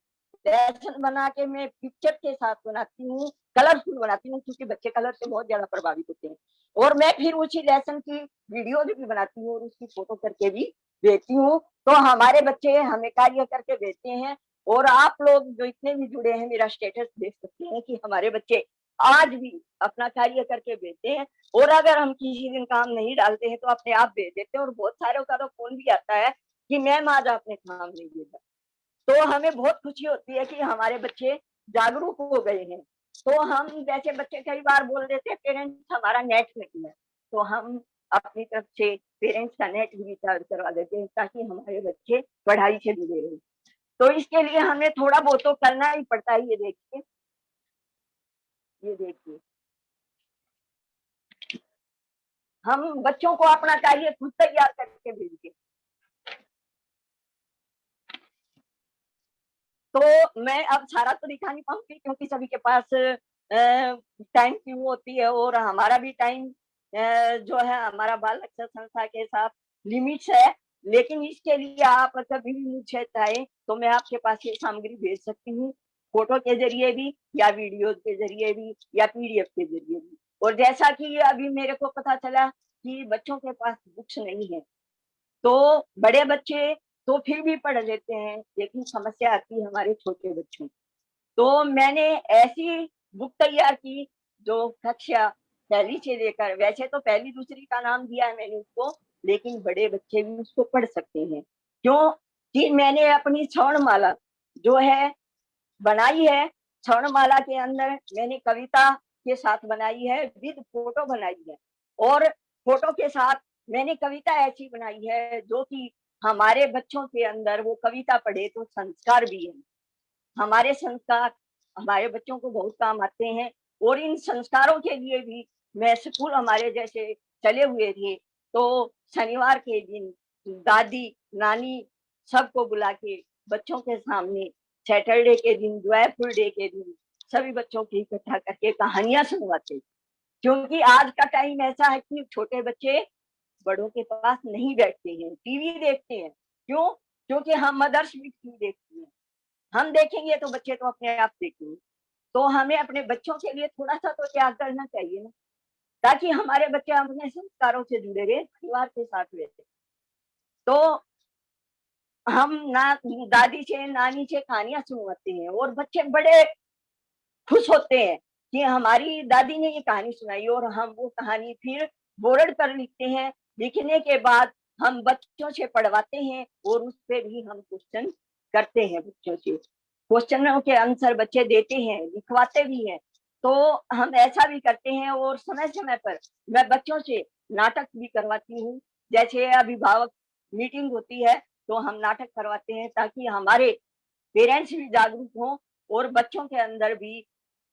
लेसन बना के मैं पिक्चर के साथ बनाती हूँ, कलरफुल बनाती हूँ, क्योंकि बच्चे कलर से बहुत ज्यादा प्रभावित होते हैं। और मैं फिर उसी लेसन की वीडियो भी बनाती हूँ और उसकी फोटो करके भी भेजती हूँ। तो हमारे बच्चे हमें कार्य करके भेजते हैं। और आप लोग जो इतने भी जुड़े हैं, मेरा स्टेटस देख सकते हैं कि हमारे बच्चे आज भी अपना कार्य करके भेजते हैं। और अगर हम किसी दिन काम नहीं डालते हैं तो अपने आप भेज देते हैं। और बहुत सारों का तो फोन भी आता है कि मैम आज आपने काम नहीं भेजा। तो हमें बहुत खुशी होती है कि हमारे बच्चे जागरूक हो गए हैं। तो हम जैसे बच्चे कई बार बोल देते हैं पेरेंट्स हमारा नेट नहीं है, तो हम अपनी तरफ से पेरेंट्स का नेट भी रिचार्ज करवा देते हैं ताकि हमारे बच्चे पढ़ाई से जुड़े रहें। तो इसके लिए हमें थोड़ा बहुत तो करना ही पड़ता है। ये देखिए, ये देखिए, हम बच्चों को अपना कार्य खुद तैयार करके भेजिए। तो मैं अब सारा तो दिखा नहीं पाऊंगी क्योंकि सभी के पास टाइम की वो होती है, और हमारा भी टाइम जो है हमारा बाल रक्षा संस्था के साथ लिमिट्स है। लेकिन इसके लिए आप कभी भी मुझे चाहे तो मैं आपके पास ये सामग्री भेज सकती हूँ, फोटो के जरिए भी या वीडियो के जरिए भी या पीडीएफ के जरिए भी। और जैसा कि अभी मेरे को पता चला कि बच्चों के पास बुक्स नहीं है, तो बड़े बच्चे तो फिर भी पढ़ लेते हैं, लेकिन समस्या आती है हमारे छोटे बच्चों। तो मैंने ऐसी बुक तैयार की जो कक्षा पहली से लेकर, वैसे तो पहली दूसरी का नाम दिया है मैंने उसको, लेकिन बड़े बच्चे भी उसको पढ़ सकते हैं। क्यों? कि मैंने अपनी स्वर्णमाला जो है बनाई है, स्वर्णमाला के अंदर मैंने कविता के साथ बनाई है, विद फोटो बनाई है। और फोटो के साथ मैंने कविता ऐसी बनाई है जो कि हमारे बच्चों के अंदर वो कविता पढ़े तो संस्कार भी है। हमारे संस्कार हमारे बच्चों को बहुत काम आते हैं। और इन संस्कारों के लिए भी मैं स्कूल हमारे जैसे चले हुए थे, तो शनिवार के दिन दादी नानी सबको बुला के बच्चों के सामने सैटरडे के दिन, जॉयफुल डे के दिन सभी बच्चों को इकट्ठा करके कहानियां सुनवाते। क्योंकि आज का टाइम ऐसा है कि छोटे बच्चे बड़ों के पास नहीं बैठते हैं, टीवी देखते हैं। क्यों? क्योंकि हम मदर्स भी टीवी देखती हैं, हम देखेंगे तो बच्चे तो अपने आप देखेंगे। तो हमें अपने बच्चों के लिए थोड़ा सा तो त्याग करना चाहिए ना, ताकि हमारे बच्चे अपने संस्कारों से जुड़े रहे, परिवार के साथ रहते। तो हम ना दादी से नानी से कहानियां सुनवाते हैं और बच्चे बड़े खुश होते हैं कि हमारी दादी ने ये कहानी सुनाई। और हम वो कहानी फिर बोर्ड पर लिखते हैं, लिखने के बाद हम बच्चों से पढ़वाते हैं और उस पर भी हम क्वेश्चन करते हैं बच्चों से। क्वेश्चनों के आंसर बच्चे देते हैं, लिखवाते भी हैं। तो हम ऐसा भी करते हैं। और समय समय पर मैं बच्चों से नाटक भी करवाती हूँ। जैसे अभिभावक मीटिंग होती है तो हम नाटक करवाते हैं ताकि हमारे पेरेंट्स भी जागरूक हों और बच्चों के अंदर भी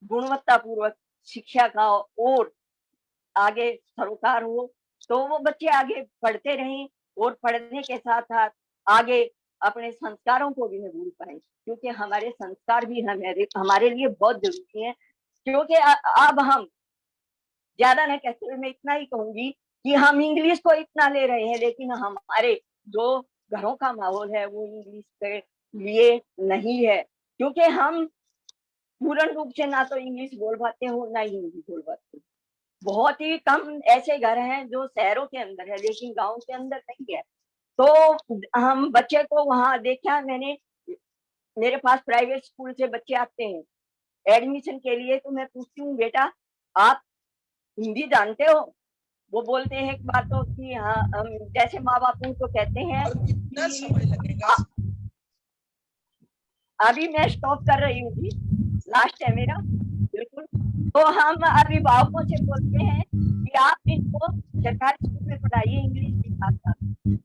गुणवत्तापूर्वक शिक्षा का और आगे सरोकार हो, तो वो बच्चे आगे पढ़ते रहें और पढ़ने के साथ साथ आगे अपने संस्कारों को भी न भूल पाए। क्योंकि हमारे संस्कार भी हमारे लिए बहुत जरूरी है। क्योंकि अब हम ज्यादा न कहते हुए मैं इतना ही कहूंगी कि हम इंग्लिश को इतना ले रहे हैं, लेकिन हमारे जो घरों का माहौल है वो इंग्लिश के लिए नहीं है। क्योंकि हम पूर्ण रूप से ना तो इंग्लिश बोल पाते हो ना ही हिंदी बोल पाते हो। बहुत ही कम ऐसे घर हैं जो शहरों के अंदर है लेकिन गांव के अंदर नहीं है। तो हम बच्चे को वहां देखा मैंने, मेरे पास प्राइवेट स्कूल से बच्चे आते हैं एडमिशन के लिए, तो मैं पूछती हूँ बेटा आप हिंदी जानते हो? वो बोलते हैं एक बार तो कि हाँ, हम जैसे माँ बाप उनको कहते हैं कितना समय लगेगा? अभी मैं स्टॉप कर रही हूँ जी, लास्ट है मेरा, बिल्कुल। तो हम अभिभावकों से बोलते हैं कि आप इनको सरकारी स्कूल में पढ़ाइए इंग्लिश के साथ साथ।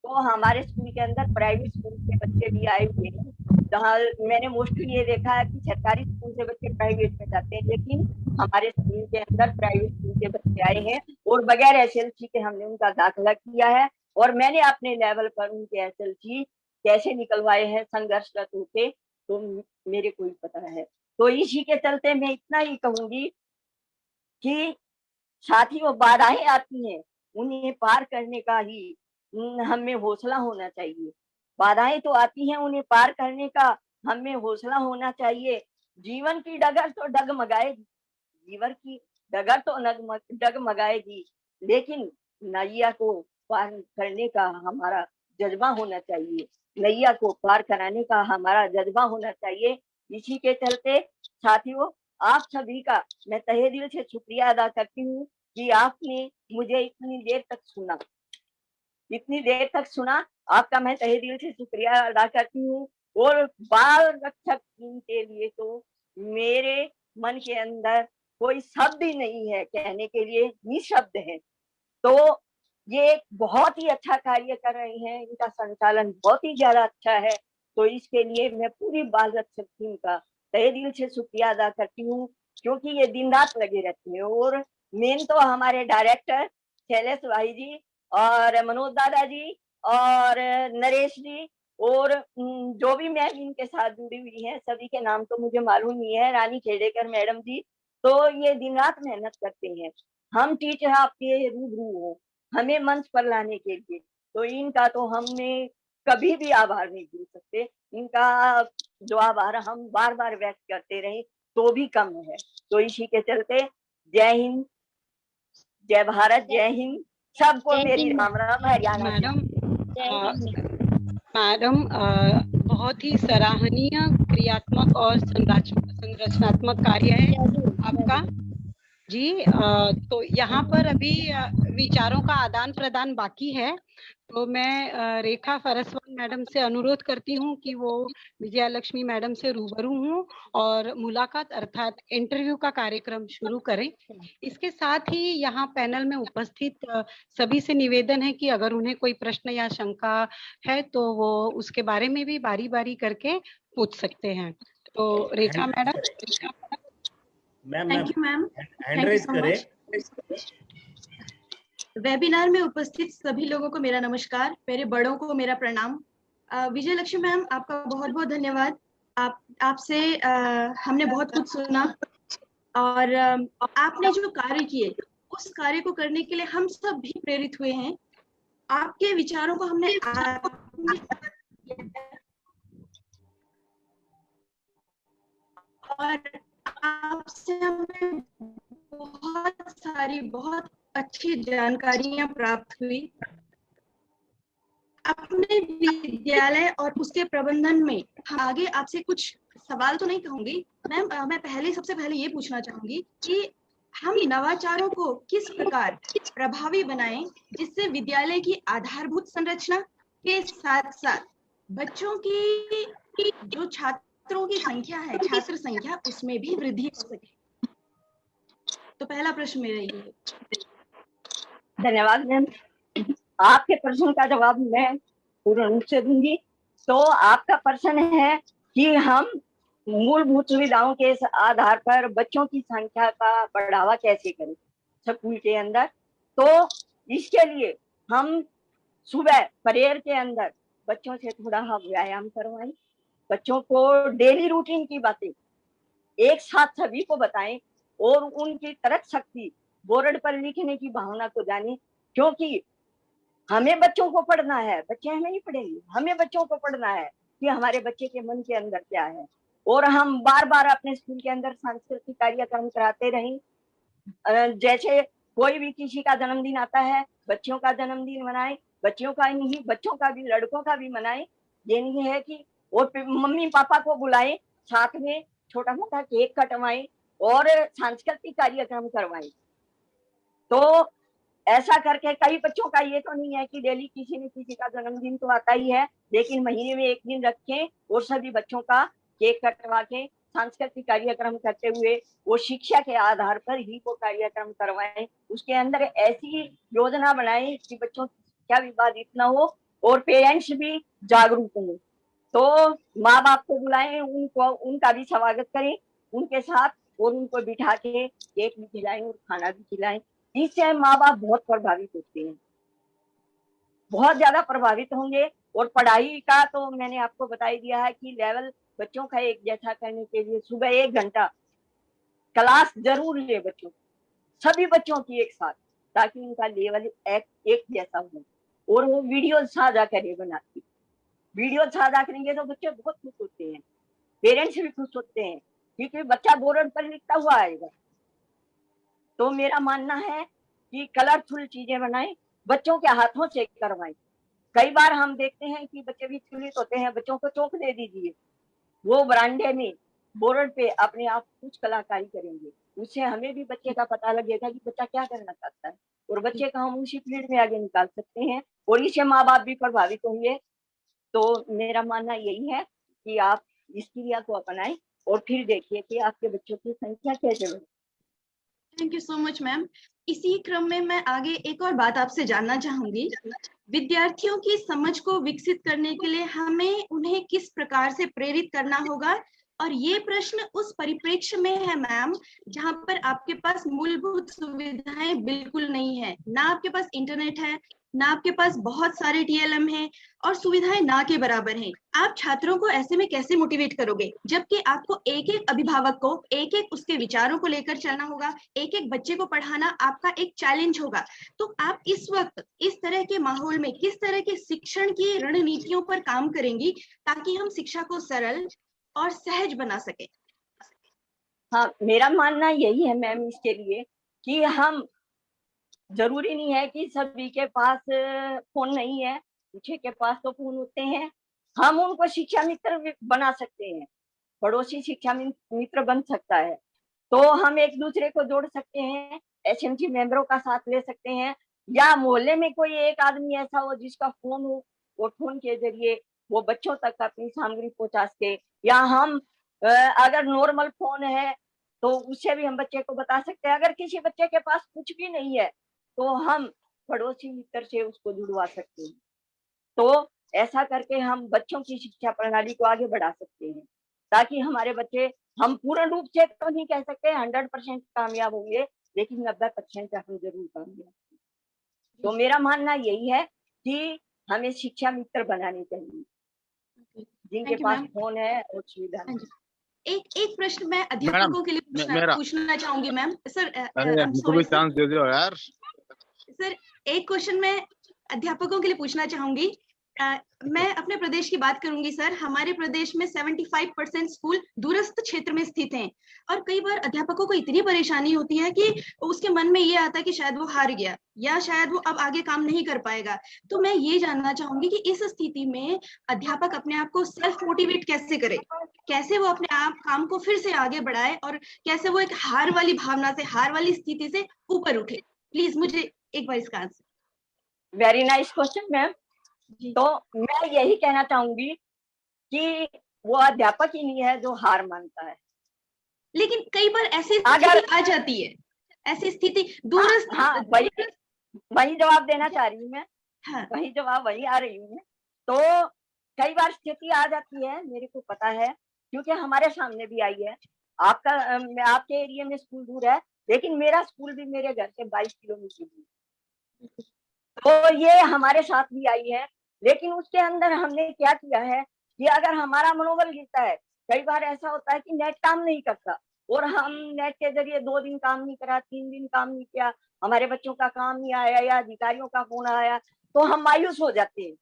तो हमारे स्कूल के अंदर प्राइवेट स्कूल के बच्चे भी आए हुए हैं, जहाँ मैंने मोस्टली ये देखा है कि सरकारी स्कूल से बच्चे प्राइवेट में जाते हैं, लेकिन हमारे स्कूल के अंदर प्राइवेट स्कूल के बच्चे आए हैं और बगैर एसएलसी के हमने उनका दाखिला किया है। और मैंने अपने लेवल पर उनके एसएलसी कैसे निकलवाए हैं संघर्षरत होके, तो मेरे को ही पता है। तो इसी के चलते मैं इतना ही कहूंगी कि साथियों बाधाएं आती हैं उन्हें पार करने का ही हमें हौसला होना चाहिए। बाधाएं तो आती हैं उन्हें पार करने का हमें हौसला होना चाहिए। जीवन की डगर तो डगमगाएगी, जीवन की डगर तो डगमगाएगी, लेकिन नैया को पार करने का हमारा जज्बा होना चाहिए, नैया को पार कराने का हमारा जज्बा होना चाहिए। इसी के चलते साथियों आप सभी का मैं तहे दिल से शुक्रिया अदा करती हूँ कि आपने मुझे इतनी देर तक सुना, इतनी देर तक सुना। आपका मैं तहे दिल से शुक्रिया अदा करती हूँ। और बाल रक्षक के लिए तो मेरे मन के अंदर कोई शब्द ही नहीं है कहने के लिए, निशब्द है। तो ये बहुत ही अच्छा कार्य कर रहे हैं, इनका संचालन बहुत ही ज्यादा अच्छा है। तो इसके लिए मैं पूरी बाल रक्षक टीम का तहे दिल से शुक्रिया अदा करती हूँ, क्योंकि ये दिन रात लगे रहते हैं। और मेन तो हमारे डायरेक्टर शैलेश भाई जी और मनोज दादा जी और नरेश जी और जो भी मैम इनके साथ जुड़ी हुई हैं, सभी के नाम तो मुझे मालूम नहीं है, रानी खेड़ेकर मैडम जी, तो ये दिन रात मेहनत करते हैं। हम टीचर आपके रूबरू हो हमें मंच पर लाने के लिए, तो इनका तो हमने कभी भी आभार नहीं भूल सकते। इनका जो आभार हम बार बार व्यक्त करते रहे तो भी कम है। तो इसी के चलते जय हिंद, जय भारत, जय हिंद, सबको मेरी राम राम हरियाणा। मैडम बहुत ही सराहनीय क्रियात्मक और संरचनात्मक कार्य है आपका जी। तो यहाँ पर अभी विचारों का आदान प्रदान बाकी है, तो मैं रेखा फरसवाल मैडम से अनुरोध करती हूँ कि वो विजयालक्ष्मी मैडम से रूबरू हूँ और मुलाकात अर्थात इंटरव्यू का कार्यक्रम शुरू करें। इसके साथ ही यहाँ पैनल में उपस्थित सभी से निवेदन है कि अगर उन्हें कोई प्रश्न या शंका है तो वो उसके बारे में भी बारी बारी करके पूछ सकते हैं। तो Rekha madam. Thank you ma'am, hand raise करें। वेबिनार में उपस्थित सभी लोगों को मेरा नमस्कार, मेरे बड़ों को मेरा प्रणाम। विजयलक्ष्मी मैम आपका बहुत बहुत धन्यवाद। आपसे हमने बहुत कुछ सुना और आपने जो कार्य किए उस कार्य को करने के लिए हम सब भी प्रेरित हुए हैं। आपके विचारों को हमने और आपसे हमें बहुत अच्छी जानकारियां प्राप्त हुई। अपने विद्यालय और उसके प्रबंधन में हम आगे आपसे कुछ सवाल तो नहीं कहूंगी मैम, मैं सबसे पहले ये पूछना चाहूंगी कि हम नवाचारों को किस प्रकार प्रभावी बनाएं जिससे विद्यालय की आधारभूत संरचना के साथ साथ बच्चों की जो छात्रों की संख्या है, छात्र संख्या, उसमें भी वृद्धि हो सके। तो पहला प्रश्न मेरा ये है। धन्यवाद मैम, आपके प्रश्न का जवाब मैं पूर्ण रूप से दूंगी। तो आपका प्रश्न है कि हम मूलभूत सुविधाओं के आधार पर बच्चों की संख्या का बढ़ावा कैसे करें स्कूल के अंदर। तो इसके लिए हम सुबह प्रेयर के अंदर बच्चों से थोड़ा व्यायाम करवाएं, बच्चों को डेली रूटीन की बातें एक साथ सभी को बताएं और उनकी तर्क शक्ति बोर्ड पर लिखने की भावना को जाने, क्योंकि हमें बच्चों को पढ़ना है, बच्चे हमें नहीं पढ़ेंगे, हमें बच्चों को पढ़ना है कि हमारे बच्चे के मन के अंदर क्या है। और हम बार बार अपने स्कूल के अंदर सांस्कृतिक कार्यक्रम कराते रहे। जैसे कोई भी किसी का जन्मदिन आता है, बच्चों का जन्मदिन मनाए, बच्चों का नहीं, बच्चों का भी, लड़कों का भी मनाए। ये नहीं है कि और मम्मी पापा को बुलाए, साथ में छोटा मोटा केक कटवाए और सांस्कृतिक कार्यक्रम करवाए। तो ऐसा करके कई बच्चों का ये तो नहीं है कि डेली किसी न किसी का जन्मदिन तो आता ही है, लेकिन महीने में एक दिन रखें और सभी बच्चों का केक कटवा के सांस्कृतिक कार्यक्रम करते हुए वो शिक्षा के आधार पर ही वो कार्यक्रम करवाएं। उसके अंदर ऐसी योजना बनाएं कि बच्चों की शिक्षा भी बाधित न हो और पेरेंट्स भी जागरूक हों। तो माँ बाप को बुलाएं, उनको उनका भी स्वागत करें उनके साथ और उनको बिठा के केक भी खिलाएं और खाना भी खिलाएं। इससे माँ बाप बहुत प्रभावित होते हैं, बहुत ज्यादा प्रभावित होंगे। और पढ़ाई का तो मैंने आपको बता ही दिया है कि लेवल बच्चों का एक जैसा करने के लिए सुबह 1 घंटा क्लास जरूर ले बच्चों, सभी बच्चों की एक साथ, ताकि उनका लेवल एक जैसा हो। और वो वीडियो साझा करे बनाती, वीडियो साझा करेंगे तो बच्चे बहुत खुश होते हैं, पेरेंट्स भी खुश होते हैं, क्योंकि बच्चा बोर्ड पर लिखता हुआ आएगा। तो मेरा मानना है कि कलरफुल चीजें बनाएं, बच्चों के हाथों से करवाएं। कई बार हम देखते हैं कि बच्चे भी विचलित होते हैं, बच्चों को चौक दे दीजिए, वो बरामदे में बोर्ड पे अपने आप कुछ कलाकारी करेंगे। उससे हमें भी बच्चे का पता लगेगा कि बच्चा क्या करना चाहता है और बच्चे का हम उसी फील्ड में आगे निकाल सकते हैं और इससे माँ बाप भी प्रभावित होंगे। तो मेरा मानना यही है कि आप इस क्रिया को अपनाएं और फिर देखिए कि आपके बच्चों की संख्या कैसे बढ़े। Thank you so much ma'am. इसी क्रम में मैं आगे एक और बात आपसे जानना चाहूंगी। विद्यार्थियों की समझ को विकसित करने के लिए हमें उन्हें किस प्रकार से प्रेरित करना होगा? और ये प्रश्न उस परिप्रेक्ष्य में है मैम जहां पर आपके पास मूलभूत सुविधाएं बिल्कुल नहीं है, ना आपके पास इंटरनेट है, ना आपके पास बहुत सारे टीएलएम हैं और सुविधाएं ना के बराबर हैं। आप छात्रों को ऐसे में कैसे मोटिवेट करोगे, जबकि आपको एक एक अभिभावक को एक एक उसके विचारों को लेकर चलना होगा, एक एक बच्चे को पढ़ाना आपका एक चैलेंज होगा। तो आप इस वक्त इस तरह के माहौल में किस तरह के शिक्षण की रणनीतियों पर काम करेंगी ताकि हम शिक्षा को सरल और सहज बना सके? हाँ, मेरा मानना यही है मैम इसके लिए कि हम, जरूरी नहीं है कि सभी के पास फोन नहीं है, कुछ के पास तो फोन होते हैं, हम उनको शिक्षा मित्र बना सकते हैं, पड़ोसी शिक्षा मित्र बन सकता है। तो हम एक दूसरे को जोड़ सकते हैं, एसएमसी मेंबरों का साथ ले सकते हैं, या मोहल्ले में कोई एक आदमी ऐसा हो जिसका फोन हो और फोन के जरिए वो बच्चों तक अपनी सामग्री पहुंचा सके, या हम अगर नॉर्मल फोन है तो उससे भी हम बच्चे को बता सकते हैं। अगर किसी बच्चे के पास कुछ भी नहीं है तो हम पड़ोसी मित्र से उसको जुड़वा सकते हैं। तो ऐसा करके हम बच्चों की शिक्षा प्रणाली को आगे बढ़ा सकते हैं, ताकि हमारे बच्चे, हम पूर्ण रूप से तो नहीं कह सकते 100% कामयाब होंगे, लेकिन 90% हम जरूर कामयाब होंगे। तो मेरा मानना यही है कि हमें शिक्षा मित्र बनाने चाहिए जिनके पास फोन है और सुविधा है। एक प्रश्न मैं अध्यापकों के लिए पूछना चाहूंगी मैम। सर हमको भी चांस दे दो यार। सर एक क्वेश्चन मैं अध्यापकों के लिए पूछना चाहूंगी। मैं अपने प्रदेश की बात करूंगी सर। हमारे प्रदेश में 75% स्कूल दूरस्थ क्षेत्र में स्थित हैं और कई बार अध्यापकों को इतनी परेशानी होती है कि उसके मन में ये आता है कि शायद वो हार गया या शायद वो अब आगे काम नहीं कर पाएगा। तो मैं ये जानना चाहूंगी कि इस स्थिति में अध्यापक अपने आप को सेल्फ मोटिवेट कैसे करे, कैसे वो अपने आप काम को फिर से आगे बढ़ाए और कैसे वो एक हार वाली भावना से, हार वाली स्थिति से ऊपर उठे? प्लीज मुझे एक बार इसका answer. Very nice question ma'am. तो मैं यही कहना चाहूंगी कि वो अध्यापक ही नहीं है जो हार मानता है, लेकिन कई बार ऐसी स्थिति आ जाती है, ऐसी स्थिति दूरस्थ। हाँ, वही जवाब देना चाह रही हूँ मैं। हाँ, वही जवाब वही आ रही हूँ। तो कई बार स्थिति आ जाती है, मेरे को पता है क्योंकि हमारे सामने भी आई है। आपके एरिया में स्कूल दूर है, लेकिन मेरा स्कूल भी मेरे घर से 22 किलोमीटर दूर, तो ये हमारे साथ भी आई है। लेकिन उसके अंदर हमने क्या किया है कि अगर हमारा मनोबल गिरता है, कई बार ऐसा होता है कि नेट काम नहीं करता और हम नेट के जरिए 2 दिन काम नहीं करा, 3 दिन काम नहीं किया, हमारे बच्चों का काम नहीं आया या अधिकारियों का फोन आया, तो हम मायूस हो जाते हैं।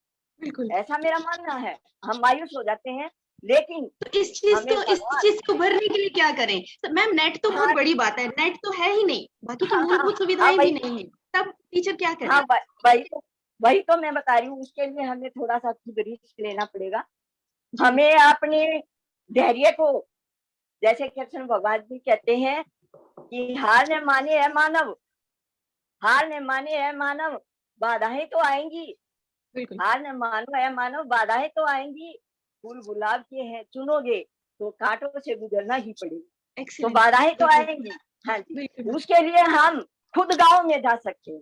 बिल्कुल ऐसा मेरा मानना है, हम मायूस हो जाते हैं। लेकिन तो इस चीज हमें इस चीज से उभरने के लिए क्या करें? तो मैम नेट तो बहुत हाँ, बड़ी बात है, नेट तो है ही नहीं, बाकी तो हाँ, मूलभूत हाँ, सुविधाएं भी वही नहीं है, तब टीचर क्या करे? हाँ, वही तो मैं बता रही हूँ। उसके लिए हमें थोड़ा सा खुद रिस्क लेना पड़ेगा। जी। हमें अपने धैर्य को, जैसे कृष्ण भगवान जी कहते हैं कि हार न माने है मानव, हार न माने है मानव, बाधाएं तो आएंगी। बिल्कुल हार न मानो है मानव, बाधाएं तो आएंगी। फूल गुलाब के हैं चुनोगे तो कांटों से गुजरना ही पड़ेगा। तो एक्सीलेंट, बाधाएं तो बिल्कुल आएंगी। हाँ जी, बिल्कुल उसके लिए हम खुद गांव में जा सकते हैं,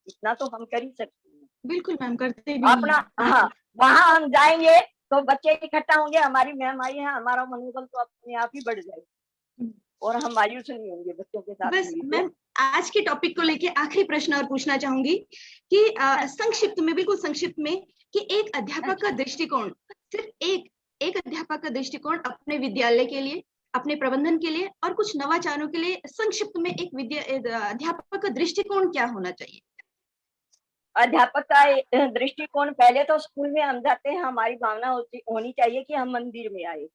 इतना तो हम कर ही सकते हैं। बिल्कुल मैम, करते भी अपना हैं। हाँ, वहां हम जाएंगे तो बच्चे इकट्ठा होंगे, हमारी मैम आई है, हमारा मनोबल तो अपने आप ही बढ़ जाएगा और हम मायूस नहीं होंगे बच्चों के साथ बस मिलकर। मैम आज के टॉपिक को लेके आखिरी प्रश्न और पूछना चाहूंगी कि संक्षिप्त में, बिल्कुल संक्षिप्त में, कि एक अध्यापक का दृष्टिकोण, सिर्फ एक अध्यापक का दृष्टिकोण अपने विद्यालय के लिए, अपने प्रबंधन के लिए और कुछ नवाचारों के लिए, संक्षिप्त में एक अध्यापक का दृष्टिकोण क्या होना चाहिए? अध्यापक का दृष्टिकोण, पहले तो स्कूल में हम जाते हैं, हमारी भावना होनी चाहिए कि हम मंदिर में आए।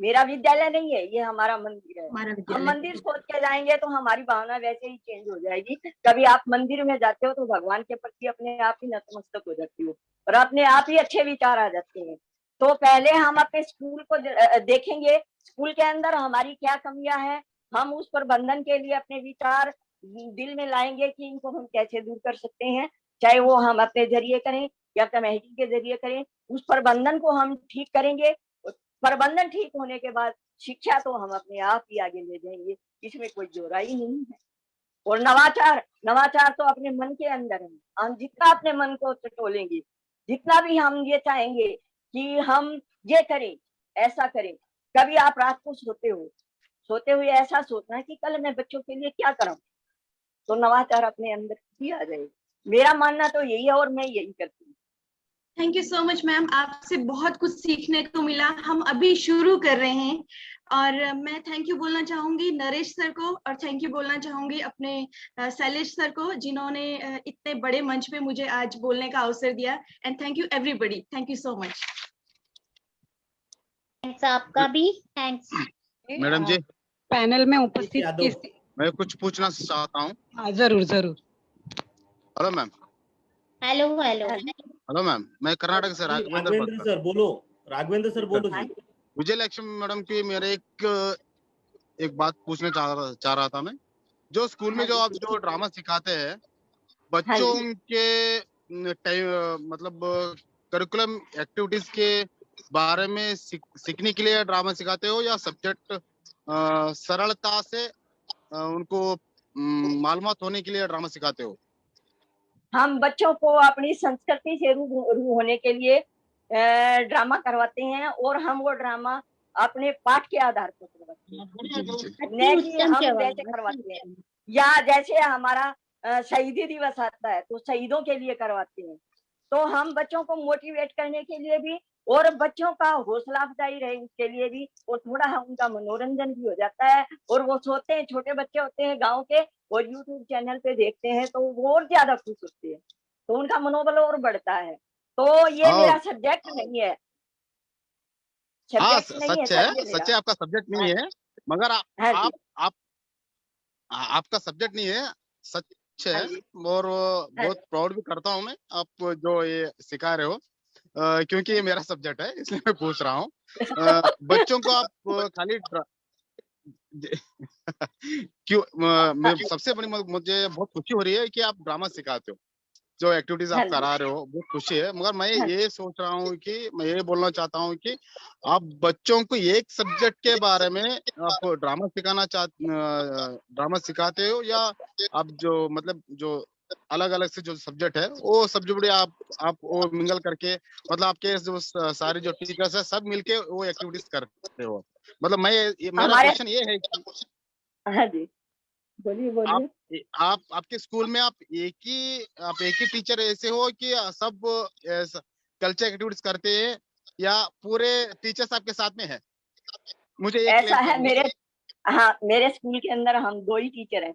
मेरा विद्यालय नहीं है, ये हमारा मंदिर है। हमारा हम विद्यालय मंदिर सोच के जाएंगे तो हमारी भावना वैसे ही चेंज हो जाएगी। कभी आप मंदिर में जाते हो तो भगवान के प्रति अपने आप ही नतमस्तक हो जाती हो और अपने आप ही अच्छे विचार आ जाते हैं। तो पहले हम अपने स्कूल को देखेंगे, स्कूल के अंदर हमारी क्या कमियां हैं, हम उस प्रबंधन के लिए अपने विचार दिल में लाएंगे कि इनको हम कैसे दूर कर सकते हैं, चाहे वो हम अपने जरिए करें या कमेटी के जरिए करें। उस प्रबंधन को हम ठीक करेंगे। प्रबंधन ठीक होने के बाद शिक्षा तो हम अपने आप ही आगे ले जाएंगे, इसमें कोई जोराई नहीं है। और नवाचार तो अपने मन के अंदर है। हम जितना अपने मन को टटोलेंगे, जितना भी हम ये चाहेंगे कि हम ये करें, ऐसा करें। कभी आप रात को सोते हुए ऐसा सोचना कि कल मैं बच्चों के लिए क्या करूं, तो नवाचार अपने अंदर ही आ जाएगा। मेरा मानना तो यही है और मैं यही करती हूँ। Thank you so much ma'am, आपसे बहुत कुछ सीखने को मिला। हम अभी शुरू कर रहे हैं और मैं थैंक यू बोलना चाहूंगी नरेश सर को और थैंक यू बोलना चाहूंगी अपने शैलेश सर को, जिन्होंने इतने बड़े मंच पे मुझे आज बोलने का अवसर दिया। And thank you everybody, thank you so much. Thanks आपका भी, थैंक्स मैडम जी, पैनल में उपस्थित यादव। मैं कुछ पूछना चाहता हूँ। हाँ, जरूर जरूर। Hello ma'am. Hello hello hello ma'am, मैं कर्नाटक से राघवेंद्र बात राघवेंद्र कर सर बोलो, राघवेंद्र सर बोलो जी। विजयलक्ष्मी मैडम की मेरे एक बात पूछना चाह रहा था मैं। जो स्कूल में जो आप जो ड्रामा सिखाते हैं बच्चों के मतलब करिकुलम एक्टिविटीज के बारे में सीखने के लिए ड्रामा सिखाते हो या सब्जेक्ट सरलता से उनको मालूमात होने के लिए ड्रामा सिखाते हो? हम बच्चों को अपनी संस्कृति से रूबरू होने के लिए ड्रामा करवाते हैं और हम वो ड्रामा अपने पाठ के आधार पर करवाते हैं, नहीं कि हम जैसे करवाते हैं। या जैसे हमारा शहीदी दिवस आता है तो शहीदों के लिए करवाते हैं, तो हम बच्चों को मोटिवेट करने के लिए भी और बच्चों का हौसला अफजाई रहे उसके लिए भी, और थोड़ा उनका मनोरंजन भी हो जाता है। और वो सोते हैं, छोटे बच्चे होते हैं गांव के और यूट्यूब चैनल पे देखते हैं तो वो और ज्यादा खुश होते हैं, तो उनका मनोबल और बढ़ता है। तो ये मेरा सब्जेक्ट नहीं है, सच है, आपका सब्जेक्ट नहीं है, मगर आपका सब्जेक्ट नहीं है, सच है। और बहुत प्राउड भी करता हूँ मैं आप जो ये सिखा रहे हो, क्योंकि ये मेरा सब्जेक्ट है इसलिए मैं पूछ रहा हूँ। बच्चों को आप खाली क्यों सबसे बड़ी मुझे बहुत खुशी हो रही है कि आप ड्रामा सिखाते हो, जो एक्टिविटीज आप करा रहे हो, बहुत खुशी है। मगर मैं ये सोच रहा हूँ कि मैं ये बोलना चाहता हूँ कि आप बच्चों को एक सब्जेक्ट के बारे में आप ड्रामा सिखाते हो या आप जो मतलब जो अलग अलग से जो सब्जेक्ट है वो सब्जेक्ट आप वो मिंगल करके, मतलब आपके जो सारे जो टीचर्स है सब मिलके वो एक्टिविटीज करते हो? मतलब मेरा क्वेश्चन ये है कि बोलिए आपके स्कूल में आप एक ही टीचर ऐसे हो कि सब कल्चर एक्टिविटीज करते हैं या पूरे टीचर्स आपके साथ में है? मुझे ऐसा है मेरे स्कूल के अंदर हम 2 ही टीचर हैं,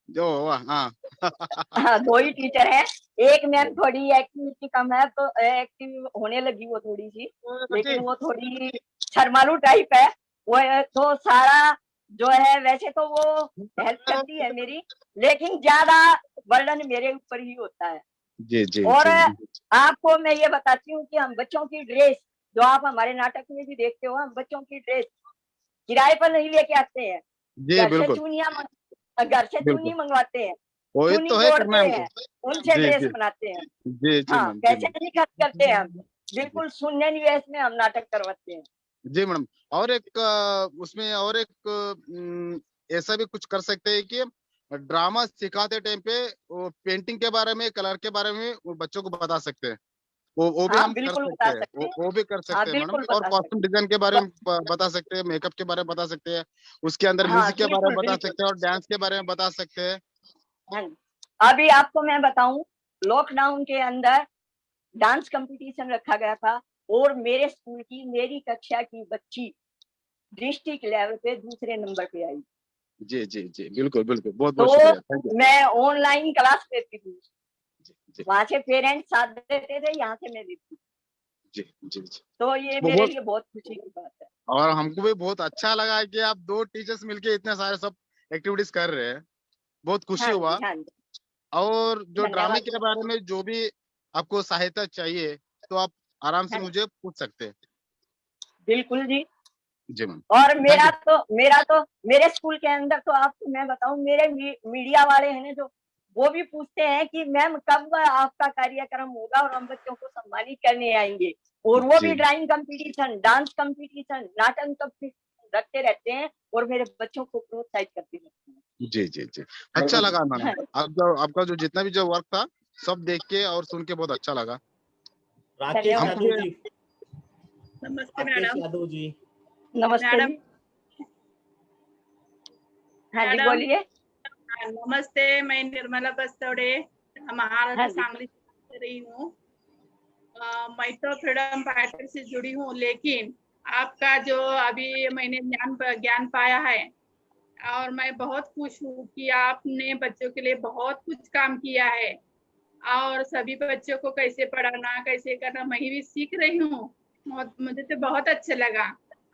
जो हाँ हाँ, 2 ही टीचर हैं। एक मैम थोड़ी एक्टिविटी कम है, तो एक्टिव होने लगी वो थोड़ी सी, लेकिन वो थोड़ी शर्मालू टाइप है। वो तो सारा जो है, वैसे तो वो हेल्प करती है मेरी, लेकिन ज्यादा बर्डन मेरे ऊपर ही होता है। जी जी और जी आपको मैं ये बताती हूँ कि हम बच्चों की ड्रेस, जो आप हमारे नाटक में भी देखते हो, हम बच्चों की ड्रेस किराए पर नहीं लेके आते हैं। जी, घर से बिल्कुल चुन्नी बिल्कुल, मंगवाते हैं, वही चुन्नी तो है करना जोड़ते है हैं, हमको। उनसे जी ड्रेस जी बनाते हैं। जी जी हाँ, मैम, जी पैसे मैम, नहीं खर्च करते हैं हम, बिल्कुल शून्य निवेश में हम नाटक करवाते हैं। जी मैडम। और एक उसमें और एक ऐसा भी कुछ कर सकते हैं कि ड्रामा सिखाते टाइम पे वो पेंटिंग के बारे में, कलर के बारे में वो बच्चों को बता सकते हैं। वो भी हाँ, हम कर बिल्कुल सकते बता हैं, सकते हैं। वो भी कर हाँ, सकते हैं मैडम। बिल्कुल और बता कॉस्ट्यूम सकते डिजाइन के बारे में बता सकते हैं, मेकअप के बारे में बता सकते हैं, उसके अंदर हैं। हाँ, म्यूजिक के बारे में बिल्कुल बता बिल्कुल। सकते हैं, और डांस के बारे में बता सकते हैं। हाँ जी। अभी आपको मैं बताऊं, लॉकडाउन के अंदर डांस कंपटीशन रखा गया था, और मेरे स्कूल की, मेरी कक्षा की बच्ची डिस्ट्रिक्ट लेवल पे दूसरे नंबर पे आई। जी जी जी, बिल्कुल बिल्कुल, बहुत बहुत तो शुक्रिया, थैंक यू। मैं ऑनलाइन क्लास लेती थी, जी जी वहां से पेरेंट्स साथ देते थे, यहाँ से मैं देती थी। जी जी जी। तो ये वो मेरे बहुत, लिए बहुत खुशी की बात है। और हमको भी बहुत अच्छा लगा कि आप 2 टीचर्स मिलके इतने सारे सब एक्टिविटीज कर रहे हैं, बहुत खुशी हाँ हुआ। जी, हाँ जी, और जो ड्रामे धन्यवाद। के बारे में जो भी आपको सहायता चाहिए, तो आप आराम से हाँ जी, मुझे पूछ सकते हैं। बिल्कुल जी। जी मैम, और थैंक यू। मेरे स्कूल के अंदर तो आपको मैं बताऊं, मेरे मीडिया वाले हैं ना, जो वो भी पूछते हैं कि मैम कब आपका कार्यक्रम होगा और हम बच्चों को सम्मानित करने आएंगे। और वो भी जी ड्राइंग कंपटीशन, डांस कंपटीशन, नाटक कंपटीशन रखते रहते हैं, और मेरे बच्चों को प्रोत्साहित करते रहते हैं। जी जी जी, अच्छा लगा मैडम। हाँ, आपका जो जितना भी जो वर्क था, सब देख के और सुन के बहुत अच्छा लगा। राकेश धन्यवाद। हमको यादव भी जी, नमस्ते राकेश मैडम। यादव जी। नमस्ते मैडम, जी। हाँ जी, मैडम, बोलिए। नमस्ते, मैं निर्मला बस्तोड़े हाँ महाराष्ट्र जी, सांगली से बात कर रही हूँ। मैं तो फ्रीडम फाइटर से जुड़ी हूँ, लेकिन आपका जो अभी मैंने ज्ञान पाया है, और मैं बहुत खुश हूँ कि आपने बच्चों के लिए बहुत कुछ काम किया है, और सभी बच्चों को कैसे पढ़ाना, कैसे करना, मैं भी सीख रही हूँ। मुझे तो बहुत अच्छा लगा।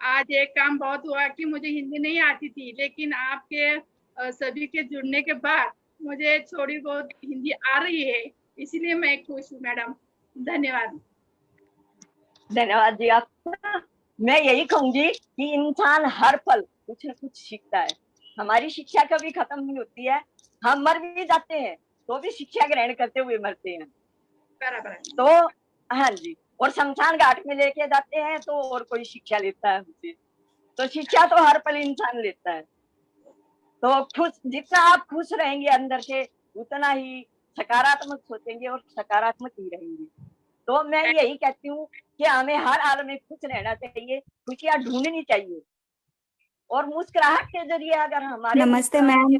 आज एक काम बहुत हुआ कि मुझे हिंदी नहीं आती थी, लेकिन आपके सभी के जुड़ने के बाद मुझे थोड़ी बहुत हिंदी आ रही है, इसलिए मैं खुश हूँ मैडम। धन्यवाद। धन्यवाद जी आपका। मैं यही कहूंगी कि इंसान हर पल कुछ न कुछ सीखता है। हमारी शिक्षा कभी खत्म नहीं होती है। हम मर भी जाते हैं तो भी शिक्षा ग्रहण करते हुए मरते हैं। बराबर है। तो हाँ जी, और शमशान घाट में लेके जाते हैं तो और कोई शिक्षा लेता है हमसे। तो शिक्षा तो हर पल इंसान लेता है। तो जितना आप खुश रहेंगे अंदर से, उतना ही सकारात्मक सोचेंगे और सकारात्मक ही रहेंगे। तो मैं यही कहती हूँ कि हमें हर हाल में खुश रहना चाहिए, खुशियाँ ढूंढनी चाहिए, और मुस्कुराहट के जरिए अगर हमारे नमस्ते मैम।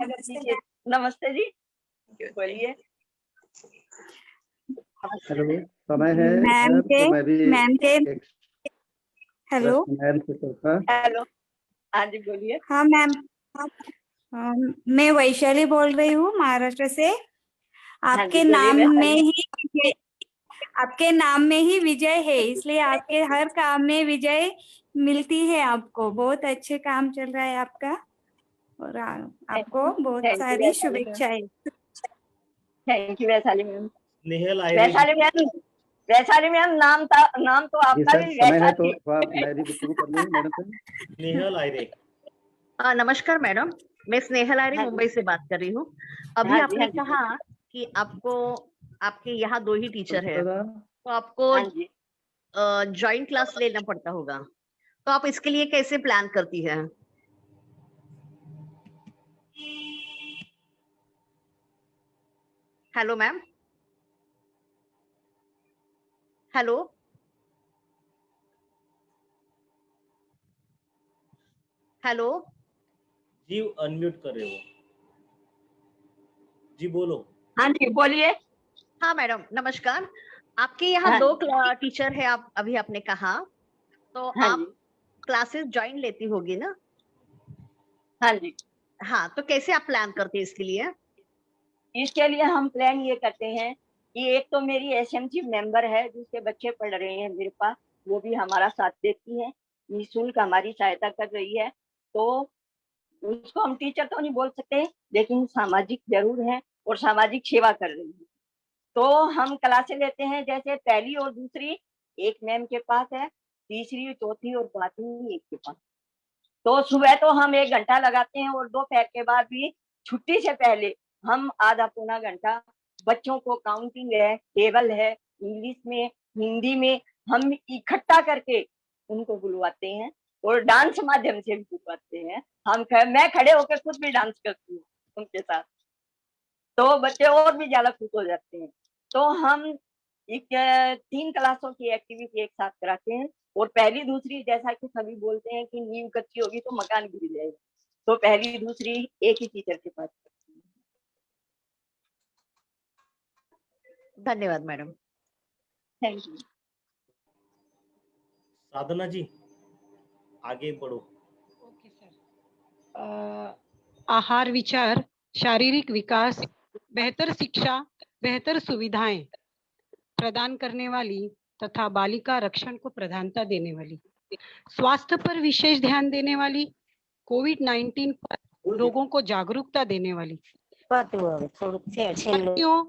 नमस्ते जी, बोलिए। हेलो, समय है मैम तो मैं भी के एक हेलो। प्रश्न मैम से पूछा। हेलो, हाँ जी, बोलिए। हाँ मैम, मैं वैशाली बोल रही हूँ महाराष्ट्र से। हाँ जी, आपके बोलिए नाम में वैशाली। ही आपके नाम में ही विजय है, इसलिए आपके हर काम में विजय मिलती है आपको। बहुत अच्छे काम चल रहा है आपका, और आपको बहुत थैंक यू सारी वैशाली मैम। शुभेच्छाएं। Thank you Vaishali ma'am. Snehal Ayre ji. Vaishali ma'am, नाम तो जी आपका सर, भी समय है तो वैशाली। मैं भी गुफ्तगू कर लूँ मैडम से। स्नेहल आयरे। नमस्कार मैडम, मैं स्नेहल आर्य हाँ जी, मुंबई से बात कर रही हूँ। अभी हाँ जी, आपने हाँ जी, कहा कि आपको, आपके यहाँ 2 ही टीचर है, तो आपको हाँ जी। जॉइंट क्लास लेना पड़ता होगा, तो आप इसके लिए कैसे प्लान करती हैं? हेलो मैम, हेलो हेलो जी अनम्यूट कर रहे हो जी, बोलो। हाँ जी, बोलिए। हाँ मैडम, नमस्कार। आपके यहाँ हाँ 2 टीचर है, आप अभी आपने कहा, तो हाँ आप जी, क्लासेस ज्वाइन लेती होगी ना? हाँ जी। हाँ, तो कैसे आप प्लान करते हैं इसके लिए? इसके लिए हम प्लान ये करते हैं कि एक तो मेरी एसएमसी मेंबर है जिसके बच्चे पढ़ रहे हैं मेरे पास, वो भी हमारा साथ देती है, निःशुल्क हमारी सहायता कर रही है। तो उसको हम टीचर तो नहीं बोल सकते, लेकिन सामाजिक जरूर है और सामाजिक सेवा कर रही है। तो हम क्लासें लेते हैं, जैसे पहली और दूसरी एक मैम के पास है, तीसरी चौथी और पांचवी एक के पास। तो सुबह तो हम 1 घंटा लगाते हैं और दोपहर के बाद भी छुट्टी से पहले हम आधा पौना घंटा बच्चों को काउंटिंग है, टेबल है, इंग्लिश में, हिंदी में हम इकट्ठा करके उनको बुलवाते हैं और डांस माध्यम से भी बुलवाते हैं। मैं खड़े होकर खुद भी डांस करती हूँ उनके साथ, तो बच्चे और भी ज्यादा खुश हो जाते हैं। तो हम 3 क्लासों की एक्टिविटी एक साथ कराते हैं और पहली दूसरी, जैसा कि सभी बोलते हैं कि नींव कच्ची होगी तो मकान गिर जाएगा, तो पहली दूसरी एक ही टीचर के पास। धन्यवाद madam. Thank you. Sadhana ji आगे बढ़ो। Okay sir. आहार विचार, शारीरिक विकास, बेहतर शिक्षा, बेहतर सुविधाएं प्रदान करने वाली तथा बालिका रक्षण को प्रधानता देने वाली, स्वास्थ्य पर विशेष ध्यान देने वाली, कोविड-19 पर लोगों को जागरूकता देने वाली, बच्चियों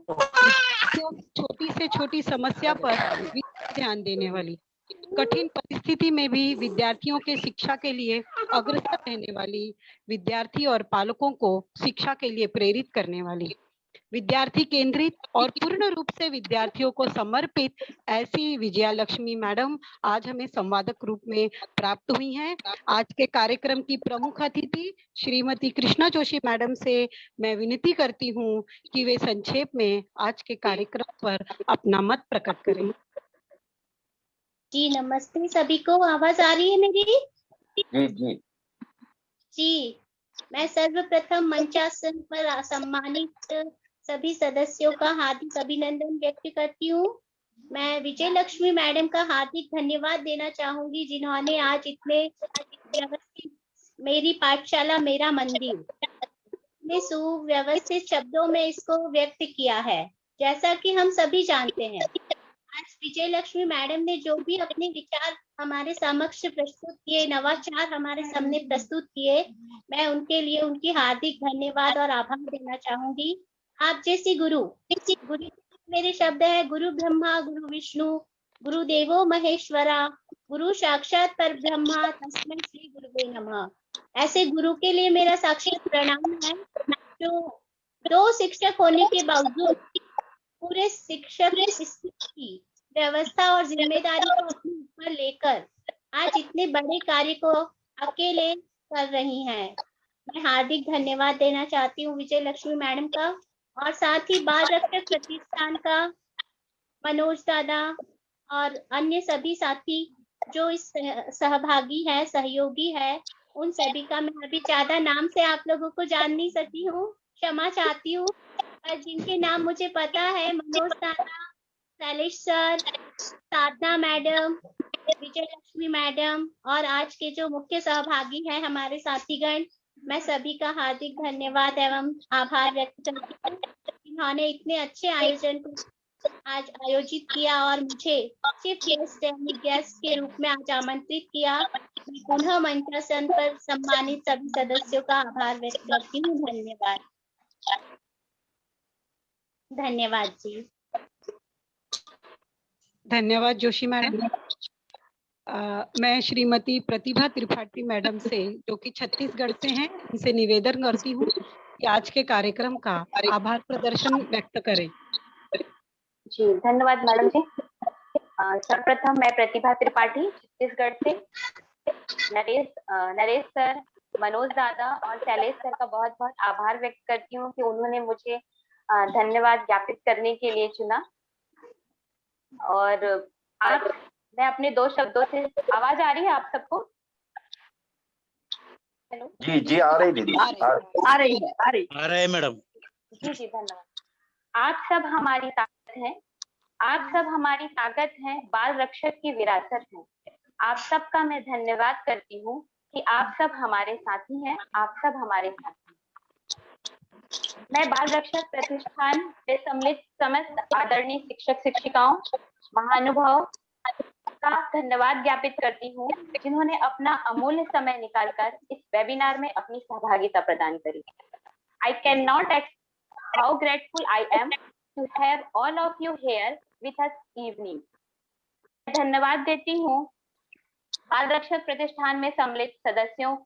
छोटी से छोटी समस्या पर विशेष ध्यान देने वाली, कठिन परिस्थिति में भी विद्यार्थियों के शिक्षा के लिए अग्रसर रहने वाली, विद्यार्थी और पालकों को शिक्षा के लिए प्रेरित करने वाली, विद्यार्थी केंद्रित और पूर्ण रूप से विद्यार्थियों को समर्पित ऐसी विजया लक्ष्मी मैडम आज हमें संवादक रूप में प्राप्त हुई हैं। आज के कार्यक्रम की प्रमुख अतिथि श्रीमती कृष्णा जोशी मैडम से मैं विनती करती हूँ कि वे संक्षेप में आज के कार्यक्रम पर अपना मत प्रकट करें। जी नमस्ते सभी को, आवाज आ रही है मेरी? जी, मैं सर्वप्रथम मंचासन पर सम्मानित सभी सदस्यों का हार्दिक अभिनंदन व्यक्त करती हूँ। मैं विजय लक्ष्मी मैडम का हार्दिक धन्यवाद देना चाहूंगी, जिन्होंने आज इतने व्यवस्थित मेरी पाठशाला मेरा मंदिर में सुव्यवस्थित शब्दों में इसको व्यक्त किया है। जैसा कि हम सभी जानते हैं, आज विजय लक्ष्मी मैडम ने जो भी अपने विचार हमारे समक्ष प्रस्तुत किए, नवाचार हमारे सामने प्रस्तुत किए, मैं उनके लिए उनकी हार्दिक धन्यवाद और आभार देना चाहूंगी। आप जैसी गुरु मेरे शब्द है, गुरु ब्रह्मा गुरु विष्णु गुरु देवो महेश्वरा गुरु साक्षात पर ब्रह्मा तस्मै श्री गुरुवे नमः। ऐसे गुरु के लिए मेरा साक्षात प्रणाम है, जो 2 शिक्षक होने के बावजूद पूरे शिक्षक की व्यवस्था और जिम्मेदारी को अपने ऊपर लेकर आज इतने बड़े कार्य को अकेले कर रही हैं। मैं हार्दिक धन्यवाद देना चाहती हूँ विजय लक्ष्मी मैडम का, और साथ ही बाल रक्षक प्रतिष्ठान का मनोज दादा और अन्य सभी साथी जो इस सहभागी है, सहयोगी है, उन सभी का मैं अभी ज्यादा नाम से आप लोगों को जान नहीं सकी हूँ, क्षमा चाहती हूँ। जिनके नाम मुझे पता है, मनोज दादा, शैलेश सर, साधना मैडम, विजय लक्ष्मी मैडम और आज के जो मुख्य सहभागी हैं हमारे साथीगण, मैं सभी का हार्दिक धन्यवाद एवं आभार व्यक्त करती हूँ। इन्होंने इतने अच्छे आयोजन को आज आयोजित किया और मुझे चीफ गेस्ट के रूप में आज आमंत्रित किया। मैं पुनः मंचासन पर सम्मानित सभी सदस्यों का आभार व्यक्त करती हूँ। धन्यवाद। धन्यवाद जी। धन्यवाद जोशी मैडम। मैं श्रीमती प्रतिभा त्रिपाठी मैडम से, जो कि छत्तीसगढ़ से हैं, उनसे निवेदन करती हूँ कि आज के कार्यक्रम का आभार प्रदर्शन व्यक्त करें। जी धन्यवाद मैडम जी। सर्वप्रथम मैं प्रतिभा त्रिपाठी छत्तीसगढ़ से नरेश सर, मनोज दादा और शैलेश सर का बहुत बहुत आभार व्यक्त करती हूँ कि उन्होंने मुझे धन्यवाद ज्ञापित करने के लिए चुना। और आज मैं अपने 2 शब्दों से, आवाज आ रही है आप सबको? हेलो जी आ रही दीदी, आ रही है मैडम। जी धन्यवाद। आप सब हमारी ताकत है, आप सब हमारी ताकत है, बाल रक्षक की विरासत है। आप सबका मैं धन्यवाद करती हूँ कि आप सब हमारे साथी हैं, आप सब हमारे साथी हैं। मैं बाल रक्षक प्रतिष्ठान में सम्मिलित समस्त आदरणीय शिक्षक शिक्षिकाओं महानुभाव का धन्यवाद ज्ञापित करती हूँ जिन्होंने अपना अमूल्य समय निकालकर इस वेबिनार में अपनी सहभागिता प्रदान करी। I cannot express how grateful I am to have all of you here with us evening. धन्यवाद देती हूँ बाल रक्षक प्रतिष्ठान में सम्मिलित सदस्यों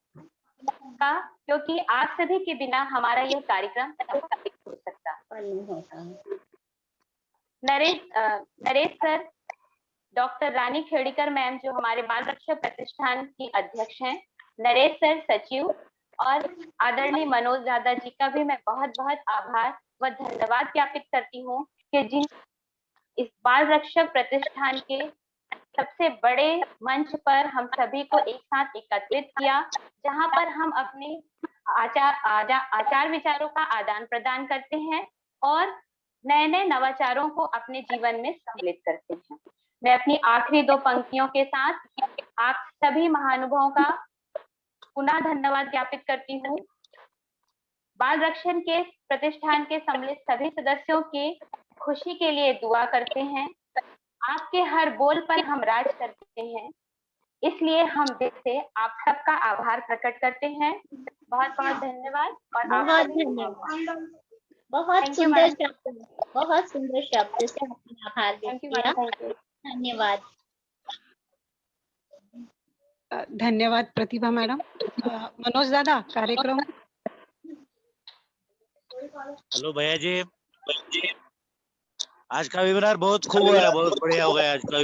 का, क्योंकि आप सभी के बिना हमारा यह कार्यक्रम नहीं हो सकता। नरेश सर, डॉक्टर रानी खेड़ीकर मैम जो हमारे बाल रक्षक प्रतिष्ठान की अध्यक्ष हैं, नरेश सर सचिव, और आदरणीय मनोज दादा जी का भी मैं बहुत बहुत आभार व धन्यवाद ज्ञापित करती हूँ कि जिन इस बाल रक्षक प्रतिष्ठान के सबसे बड़े मंच पर हम सभी को एक साथ एकत्रित किया, जहां पर हम अपने आचार विचारों का आदान प्रदान करते हैं और नए नए नवाचारों को अपने जीवन में सम्मिलित करते हैं। मैं अपनी आखिरी दो पंक्तियों के साथ आप सभी महानुभावों का पुनः धन्यवाद ज्ञापित करती हूँ। बाल रक्षण के प्रतिष्ठान के सम्मिलित सभी सदस्यों के खुशी के लिए दुआ करते हैं। आपके हर बोल पर हम राज करते हैं, इसलिए हम दिल से आप सबका आभार प्रकट करते हैं। बहुत बहुत धन्यवाद। और बहुत धन्यवाद। बहुत सुंदर शब्द, बहुत सुंदर शब्द से आपने आभार व्यक्त किया। धन्यवाद। धन्यवाद प्रतिभा मैडम। मनोज दादा, कार्यक्रम। हेलो भैया जी, आज का वेबिनार बहुत खूब हो गया, बहुत बढ़िया हो गया आज का।